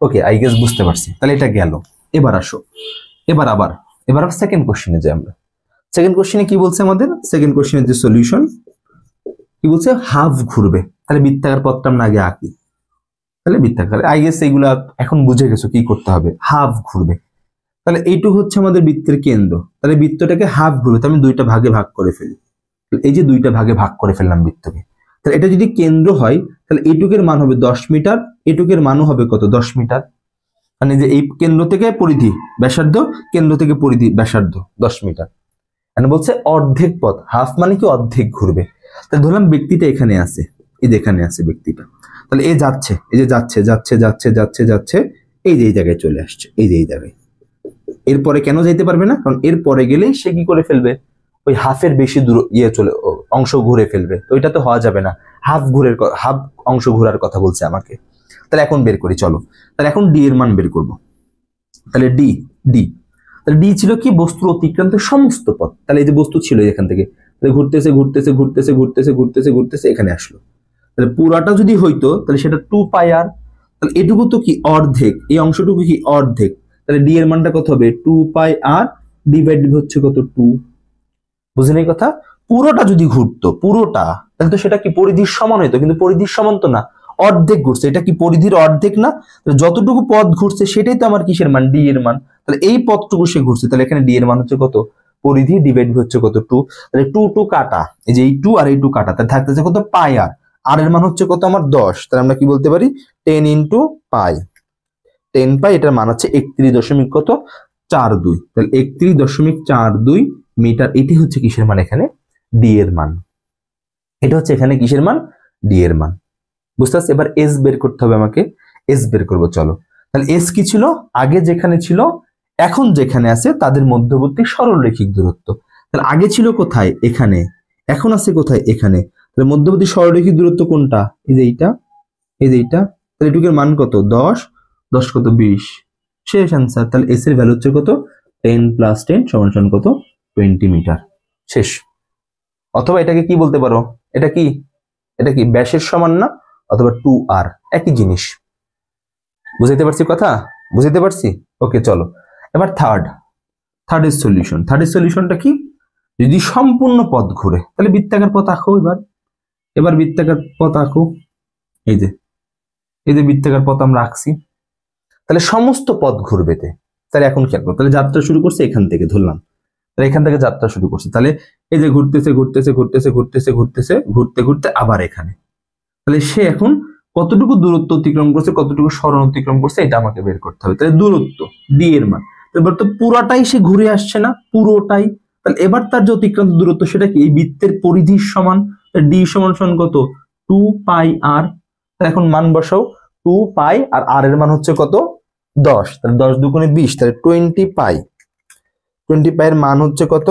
ওকে, আই গেস বুঝতে পারছি। তাহলে এটা গেল। এবার আসো, এবার আবার সেকেন্ড কোশ্চেনে যাই আমরা। সেকেন্ড কোশ্চেনে কি বলছে আমাদের, সেকেন্ড কোশ্চেনের যে সলিউশন কি বলছে, হাফ ঘুরবে। তাহলে বৃত্তাকার পথটা আমরা আগে আঁকি। তাহলে বৃত্তাকার, আই গেস এইগুলা এখন বুঝে গেছো কি করতে হবে, হাফ ঘুরবে। তাহলে এইটুকু হচ্ছে আমাদের বৃত্তের কেন্দ্র, তাহলে বৃত্তটাকে হাফ ঘুরবে, আমি দুইটা ভাগে ভাগ করে ফেলি। এই যে দুইটা ভাগে ভাগ করে ফেললাম বৃত্তকে। তাহলে এটা যদি কেন্দ্র হয়, তাহলে এইটুকের মান হবে 10 মিটার, এইটুকের মানও হবে কত, 10 মিটার। মানে যে এই কেন্দ্র থেকে পরিধি ব্যাসার্ধ, কেন্দ্র থেকে পরিধি ব্যাসার্ধ 10 মিটার। মানে বলছে অর্ধেক পথ, হাফ মানে কি অর্ধেক ঘুরবে। তাহলে ধরলাম ব্যক্তিটা এখানে আছে, এই যে এখানে আছে ব্যক্তিটা। তাহলে এ যাচ্ছে, এই যে যাচ্ছে যাচ্ছে যাচ্ছে যাচ্ছে যাচ্ছে, এই যে এই জায়গায় চলে আসছে, এই যে এই জায়গায়। এরপরে কেন যাইতে পারবে না, কারণ এরপরে গেলেই সে কি করে ফেলবে, ওই হাফের বেশি দূর অংশ ঘুরে ফেলবে। তো এটা তো হওয়া যাবে না, হাফ অংশ ঘোরার কথা বলছে আমাকে। তাহলে এখন বের করি, চলো। তাহলে এখন ডি এর মান বের করব। তাহলে ডি, তাহলে ডি ছিল কি, বস্তুর অতিক্রান্ত সমস্ত পথ। তাহলে এই যে বস্তু ছিল এখান থেকে, তাহলে ঘুরতেছে ঘুরতেছে ঘুরতেছে ঘুরতেছে ঘুরতেছে ঘুরতেছে এখানে আসলো। তাহলে পুরাটা যদি হইতো, তাহলে সেটা 2πr। তাহলে এটুকু তো কি অর্ধেক, এই অংশটুকু কি অর্ধেক। তাহলে ডি এর মানটা কত হবে, 2πr ডিভাইডেড হচ্ছে কত, 2। বুঝলেন এই কথা? পুরোটা যদি ঘুরতো, পুরোটা, তাহলে তো সেটা কি পরিধির সমান হইতো, কিন্তু পরিধির সমান তো না, অর্ধেক ঘুরছে। এটা কি পরিধির অর্ধেক না? যতটুকু পথ ঘুরছে সেটাই তো আমার কিসের মান, ডি এর মান। তাহলে এই পথটুকু সে ঘুরছে, তাহলে এখানে ডি এর মান হচ্ছে কত, পরিধি ডিভাইড হচ্ছে কত 2, তাহলে 2 কাটা, এই যে এই 2 আর এই 2 কাটা, তাহলে থাকতেছে কত পাই আর, আর এর মান হচ্ছে কত আমার 10, তাহলে আমরা কি বলতে পারি 10 ইন্টু পাই, 10 পাই, এটার মান হচ্ছে 31.42, তাহলে 31.42 মিটার। এটি হচ্ছে কিসের মান এখানে, ডি এর মান, এটা হচ্ছে এখানে কিসের মান, ডি এর মান। বুঝতে পারছি? এবার এস বের করতে হবে আমাকে, এস বের করবো চলো। তাহলে এস কি ছিল, আগে যেখানে ছিল এখন যেখানে আছে তাদের মধ্যবর্তী সরলরেখিক দূরত্ব। তাহলে আগে ছিল কোথায়, এখানে, এখন আছে কোথায়, এখানে, তাহলে মধ্যবর্তী সরলরেখিক দূরত্ব কোনটা, এই যে এইটা, এই যে এইটা, তাহলে এটুকুর মান কত 10, 10 কত 20, শেষ অ্যান্সার। তাহলে এস এর ভ্যালু হচ্ছে কত 10 + 10 সমান কত 20 মিটার, শেষ। অথবা এটাকে কি বলতে পারো, এটা কি, এটা কি ব্যাসের সমান না, অথবা 2r, একই জিনিস। বুঝাইতে পারছি কথা, বুঝাইতে পারছি? ওকে চলো এবার থার্ডের সলিউশন। থার্ডের সলিউশনটা কি, যদি সম্পূর্ণ পথ ঘুরে, তাহলে বৃত্তাকার পথ আঁকো, এবার বৃত্তাকার পথ আঁকো, এই যে বৃত্তাকার পথ আমরা আঁকছি, তাহলে সমস্ত পথ ঘুরবে। তাহলে এখন খেয়াল করো, তাহলে যাত্রা শুরু করছে এখান থেকে, ধরলাম তাহলে এখান থেকে যাত্রা শুরু করছে, তাহলে এই যে ঘুরতেছে ঘুরতেছে ঘুরতেছে ঘুরতেছে ঘুরতেছে ঘুরতে ঘুরতে আবার এখানে, তাহলে সে এখন কতটুকু দূরত্ব অতিক্রম করছে, কতটুকু সরণ অতিক্রম করছে, এটা আমাকে বের করতে হবে। তাহলে দূরত্ব ডি এর মান, এবার তো পুরোটাই সে ঘুরে আসছে না, পুরোটাই, তাহলে এবার তার যে অতিক্রান্ত দূরত্ব সেটা কি, এই বৃত্তের পরিধির সমান, ডি সমান কত 2 পাই আর, তাহলে এখন মান বসাও, 2 পাই আর আর এর মান হচ্ছে কত 10, তাহলে 10 দুগুণে 20, তাহলে 20 পাই, 20 পাই এর মান হচ্ছে কত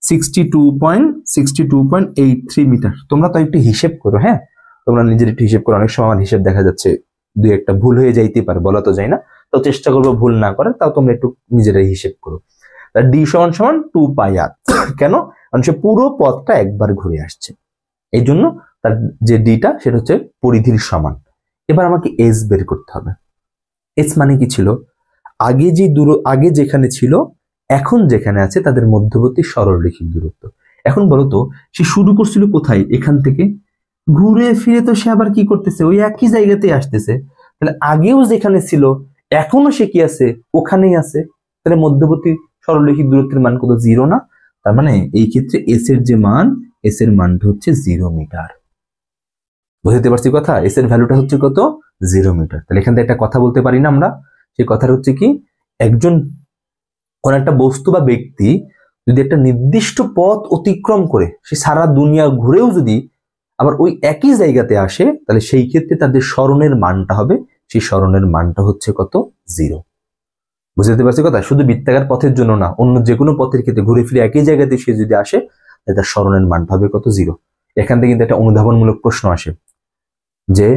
62.83 মিটার। তোমরা তো একটু হিসেব করো, হ্যাঁ তোমরা নিজের একটু হিসেব করো, অনেক সময় আমার হিসেব দেখা যাচ্ছে দুই একটা ভুল হয়ে যাইতে পারে, বলা তো যায় না, তো চেষ্টা করবো ভুল না করার, তাও তোমরা একটু নিজেরাই হিসেব করো। ডি সমান 2 পাই আর, কেন, কারণ সে পুরো পথটা একবার ঘুরে আসছে, এই জন্য তার যে ডিটা সেটা হচ্ছে পরিধির সমান। এবার আমাকে এস বের করতে হবে। এস মানে কি ছিল, আগে যে আগে যেখানে ছিল এখন যেখানে আছে তাদের মধ্যবর্তী সরলরেখিক দূরত্ব। এখন বলতো সে শুরু করছিল কোথায়, এখান থেকে, ঘুরে ফিরে তো সে আবার কি করতেছে, ওই একই জায়গাতেই আসতেছে, তাহলে আগেও যেখানে ছিল এখনো সে কি আছে, ওখানেই আছে, তাহলে মধ্যবর্তী সরলরেখিক দূরত্বের মান কত 0 না, তার মানে এই ক্ষেত্রে এস এর যে মান, এস এর মানটা হচ্ছে 0 মিটার। বুঝতে পারছি কথা, এস এর ভ্যালুটা হচ্ছে কত 0 মিটার। তাহলে এখান থেকে একটা কথা বলতে পারি না আমরা, সেই কথাটা হচ্ছে কি, একজন কোন একটা বস্তু বা ব্যক্তি যদি একটা নির্দিষ্ট পথ অতিক্রম করে সে সারা দুনিয়া ঘুরেও যদি আবার ওই একই জায়গাতে আসে, তাহলে সেই ক্ষেত্রে তাদের সরণের মানটা হবে, সেই সরণের মানটা হচ্ছে কত 0। বুঝতে পারছি কথা, শুধু বৃত্তাকার পথের জন্য না, অন্য যে কোনো পথের ক্ষেত্রে ঘুরে ফিরে একই জায়গাতে সে যদি আসে তাহলে তার সরণের মানটা হবে কত 0। এখান থেকে কিন্তু একটা অনুধাবনমূলক প্রশ্ন আসে যে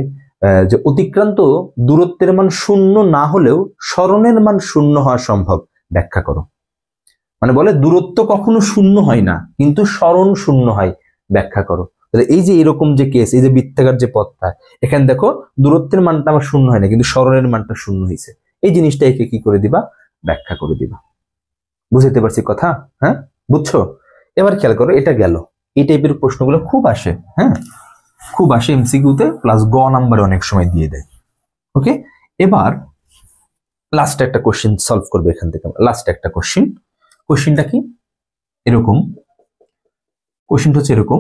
অতিক্রান্ত দূরত্বের মান 0 না হলেও সরণের মান 0 হওয়া সম্ভব, ব্যাখ্যা করো। মানে বলে দূরত্ব কখনো 0 হয় না কিন্তু সরণ 0 হয়, ব্যাখ্যা করো। তাহলে এই যে এরকম যে কেস, এই যে বৃত্তাকার যে পথটা, এখানে দেখো দূরত্বের মানটা আমার 0 হয় না কিন্তু সরণের মানটা 0 হয়েছে, এই জিনিসটা একে কি করে দিবা, ব্যাখ্যা করে দিবা। বুঝতে পারছি কথা, হ্যাঁ বুঝছো? এবার খেয়াল করো, এটা গেল, এই টাইপের প্রশ্নগুলো খুব আসে, হ্যাঁ খুব আসে এমসিকিউতে, প্লাস গ নাম্বারে অনেক সময় দিয়ে দেয়। ওকে, এবার লাস্ট একটা কোশ্চেন সলভ করবে এখান থেকে, লাস্ট একটা কোশ্চেনটা কি এরকম, কোশ্চেনটা হচ্ছে এরকম,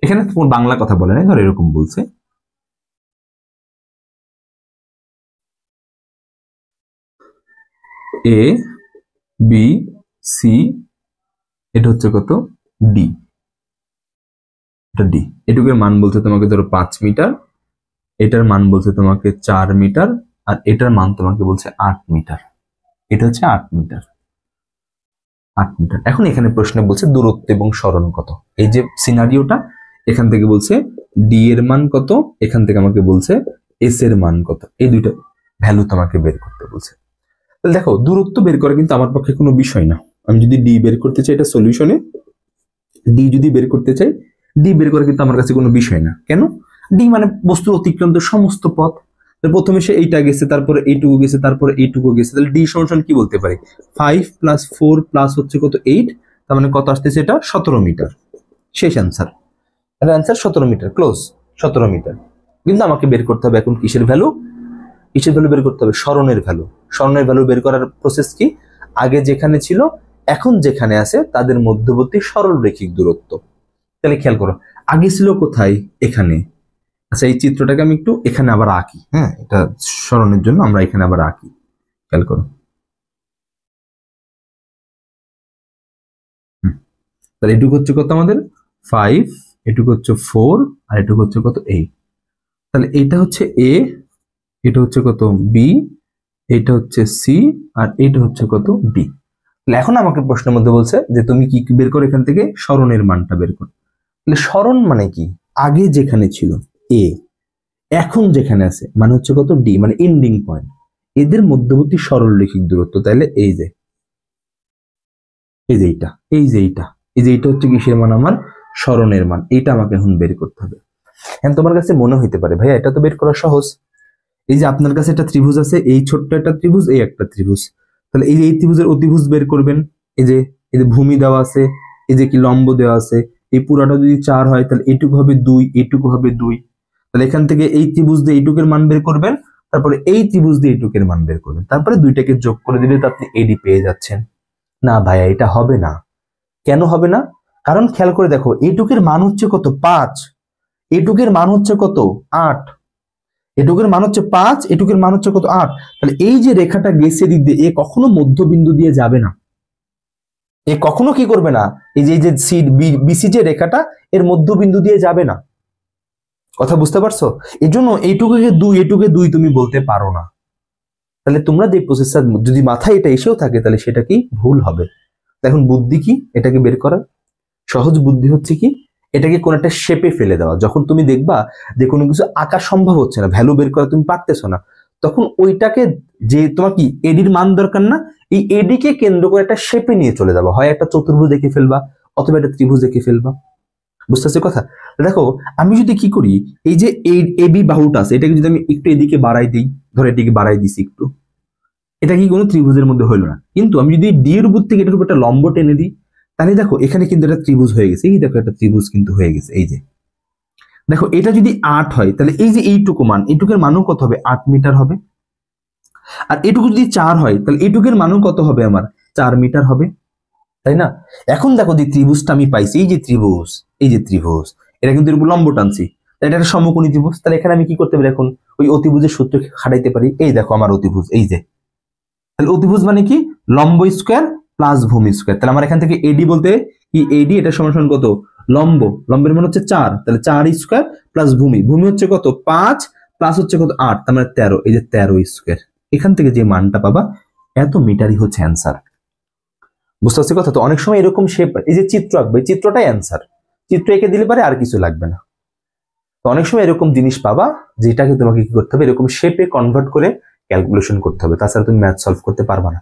এখানে তোমার বাংলা কথা বলে নাই, ধর এরকম বলছে, এ বি সি, এটা হচ্ছে কত ডি, এটা ডি, এটুকুর মান বলছে তোমাকে ধরো 5 মিটার, এটার মান বলছে তোমাকে 4 মিটার, আর এটার মান তোমাকে বলছে 8 মিটার, এটা হচ্ছে 8 মিটার। এখন এখানে প্রশ্নে বলছে দূরত্ব এবং সরণ কত, এই যে সিনারিওটা, এখান থেকে বলছে ডি এর মান কত, এখান থেকে আমাকে বলছে এস এর মান কত, এই দুইটা ভ্যালু তোমাকে বের করতে বলছে। তাহলে দেখো দূরত্ব বের করা কিন্তু আমার পক্ষে কোনো বিষয় না, আমি যদি ডি বের করতে চাই, এটা সলিউশনে ডি যদি বের করতে চাই, ডি বের করা কিন্তু আমার কাছে কোনো বিষয় না। কেন, ডি মানে বস্তুর অতিক্রান্ত সমস্ত পথ, প্রথমে সে এইটা গেছে, তারপরে এইটুকু গেছে, তারপরে এইটুকু গেছে, তাহলে ডি সমান কি বলতে পারি, 5 + 4 প্লাস হচ্ছে কত 8, তার মানে কত আসতেছে, এটা 17 মিটার, শেষ অ্যান্সার। এটা অ্যান্সার 17 মিটার, ক্লোজ 17 মিটার। কিন্তু আমাকে বের করতে হবে এখন কিসের ভ্যালু, কিসের ভ্যালু বের করতে হবে, সরণের ভ্যালু। সরণের ভ্যালু বের করার প্রসেস কি, আগে যেখানে ছিল এখন যেখানে আছে তাদের মধ্যবর্তী সরলরেখিক দূরত্ব। তাহলে খেয়াল করো, আগে ছিল কোথায়? এখানে। আচ্ছা, এই চিত্রটাকে আমি একটু এখানে আবার আঁকি। হ্যাঁ, এটা স্মরণের জন্য আমরা এখানে আবার আঁকি। খেয়াল করো, তাহলে এটুকু হচ্ছে কত আমাদের 5, এটুকু হচ্ছে 4, আর এটুকু হচ্ছে কত 8। তাহলে এটা হচ্ছে এ, এটা হচ্ছে কত বি, এটা হচ্ছে সি, আর এটা হচ্ছে কত ডি। তাহলে এখন আমাকে প্রশ্নের মধ্যে বলছে যে তুমি কি বের করো এখান থেকে? সরণের মানটা বের করো। তাহলে সরণ মানে কি? আগে যেখানে ছিল এ, এখন যেখানে আছে মানে হচ্ছে কত ডি, মানে এন্ডিং পয়েন্ট, এদের মধ্যবর্তী সরলরেখিক দূরত্ব। তাহলে এই যে এইটা, এইটা হচ্ছে কিসের মান? আমার সরণের মান। এইটা আমাকে এখন বের করতে হবে। এখন তোমার কাছে মনে হইতে পারে ভাইয়া এটা তো বের করা সহজ। এই যে আপনার কাছে একটা ত্রিভুজ আছে, এই ছোট্ট একটা ত্রিভুজ, এই একটা ত্রিভুজ। তাহলে এই ত্রিভুজের অতিভুজ বের করবেন। এই যে ভূমি দেওয়া আছে, এই যে কি লম্ব দেওয়া আছে, এই পুরাটা যদি 4 হয় তাহলে এইটুকু হবে 2, এইটুকু হবে 2। তাহলে এখান থেকে এই ত্রিভুজ দিয়ে এইটুকের মান বের করবেন, তারপরে এই ত্রিভুজ দিয়ে এইটুকের মান বের করবেন, তারপরে দুইটাকে যোগ করে দিলে তো আপনি এডি পেয়ে যাচ্ছেন। না ভাইয়া এটা হবে না। কেন হবে না? কারণ খেয়াল করে দেখো, এইটুকের মান হচ্ছে কত 5, এইটুকের মান হচ্ছে কত 8, এটুকের মান হচ্ছে 5, এটুকের মান হচ্ছে কত 8। তাহলে এই যে রেখাটা গেছে দিক দিয়ে, এ কখনো মধ্যবিন্দু দিয়ে যাবে না। এ কখনো কি করবে না? এই যে সি বিসি যে রেখাটা, এর মধ্যবিন্দু দিয়ে যাবে না। কথা বুঝতে পারছো? এই জন্য এইটুকুকে 2, এটুকে 2 তুমি বলতে পারো না। তাহলে তোমরা যে প্রসেসটা যদি মাথায় এটা এসেও থাকে তাহলে সেটা কি ভুল হবে। এখন বুদ্ধি কি এটাকে বের করার? সহজ বুদ্ধি হচ্ছে কি, এটাকে কোন একটা শেপে ফেলে দেওয়া। যখন তুমি দেখবা যে কোনো কিছু আঁকা সম্ভব হচ্ছে না, ভ্যালু বের করা তুমি পারতেছো না, তখন ওইটাকে, যে তোমার কি এডির মান দরকার না, এই এডিকে কেন্দ্র করে একটা শেপে নিয়ে চলে যাবা। হয় একটা চতুর্ভুজ এঁকে ফেলবা, অথবা একটা ত্রিভুজ এঁকে ফেলবা। বুঝতেছি কথা? দেখো আমি যদি কি করি, এই যে এবি বাহুটা আছে, এটাকে যদি আমি একটু এদিকে বাড়াই দিই, ধরো এদিকে বাড়াই দিছি একটু, এটা কি কোনো ত্রিভুজের মধ্যে হইলো না। কিন্তু আমি যদি ডি এর উপর থেকে এটার উপর একটা লম্ব টেনে দিই, তাহলে দেখো এখানে কিন্তু একটা ত্রিভুজ হয়ে গেছে। এই দেখো একটা ত্রিভুজ কিন্তু হয়ে গেছে। এই যে দেখো, এটা যদি 8 হয় তাহলে এই যে এইটুকু মান, এইটুকের মানও কত হবে? 8 মিটার হবে। আর এটুকু যদি 4 হয় তাহলে এইটুকের মানও কত হবে? আমার 4 মিটার হবে, তাই না? এখন দেখো যে ত্রিভুজটা আমি পাইছি, এই যে ত্রিভুজ, এই যে ত্রিভুজ, এটা কিন্তু এর উপর লম্ব টানছি, এটা একটা সমকোণী ত্রিভুজ। তাহলে এখানে আমি কি করতে পারি? এখন ওই অতিভুজের সূত্র খাটাইতে পারি। এই দেখো আমার অতিভুজ, এই যে, তাহলে অতিভুজ মানে কি? লম্ব স্কয়ার প্লাস ভূমি স্কয়ার। তাহলে আমার এখান থেকে এডি বলতে কি, এডি এটা সমান সমান কত? লম্ব, লম্বের মান হচ্ছে 4, তাহলে 4 স্কয়ার প্লাস ভূমি, ভূমি হচ্ছে কত 5, প্লাস হচ্ছে কত 8, তার মানে 13, এই যে 13 স্কয়ার। এখান থেকে যে মানটা পাবা এত মিটারই হচ্ছে অ্যান্সার। বুঝতে পারছি কথা? তো অনেক সময় এরকম শেপ, এই যে চিত্র আঁকবে, চিত্রটাই অ্যান্সার, চিত্র এঁকে দিলে পারে আর কিছু লাগবে না। তো অনেক সময় এরকম জিনিস পাবা যেটাকে তোমাকে কি করতে হবে? এরকম শেপে কনভার্ট করে ক্যালকুলেশন করতে হবে, তাছাড়া তুমি ম্যাথ সলভ করতে পারবা না।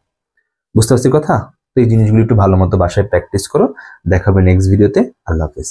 বুঝতে পারছি কথা? তো এই জিনিসগুলো একটু ভালো মতো বাসায় প্র্যাকটিস করো। দেখা হবে নেক্সট ভিডিওতে। আল্লাহ হাফেজ।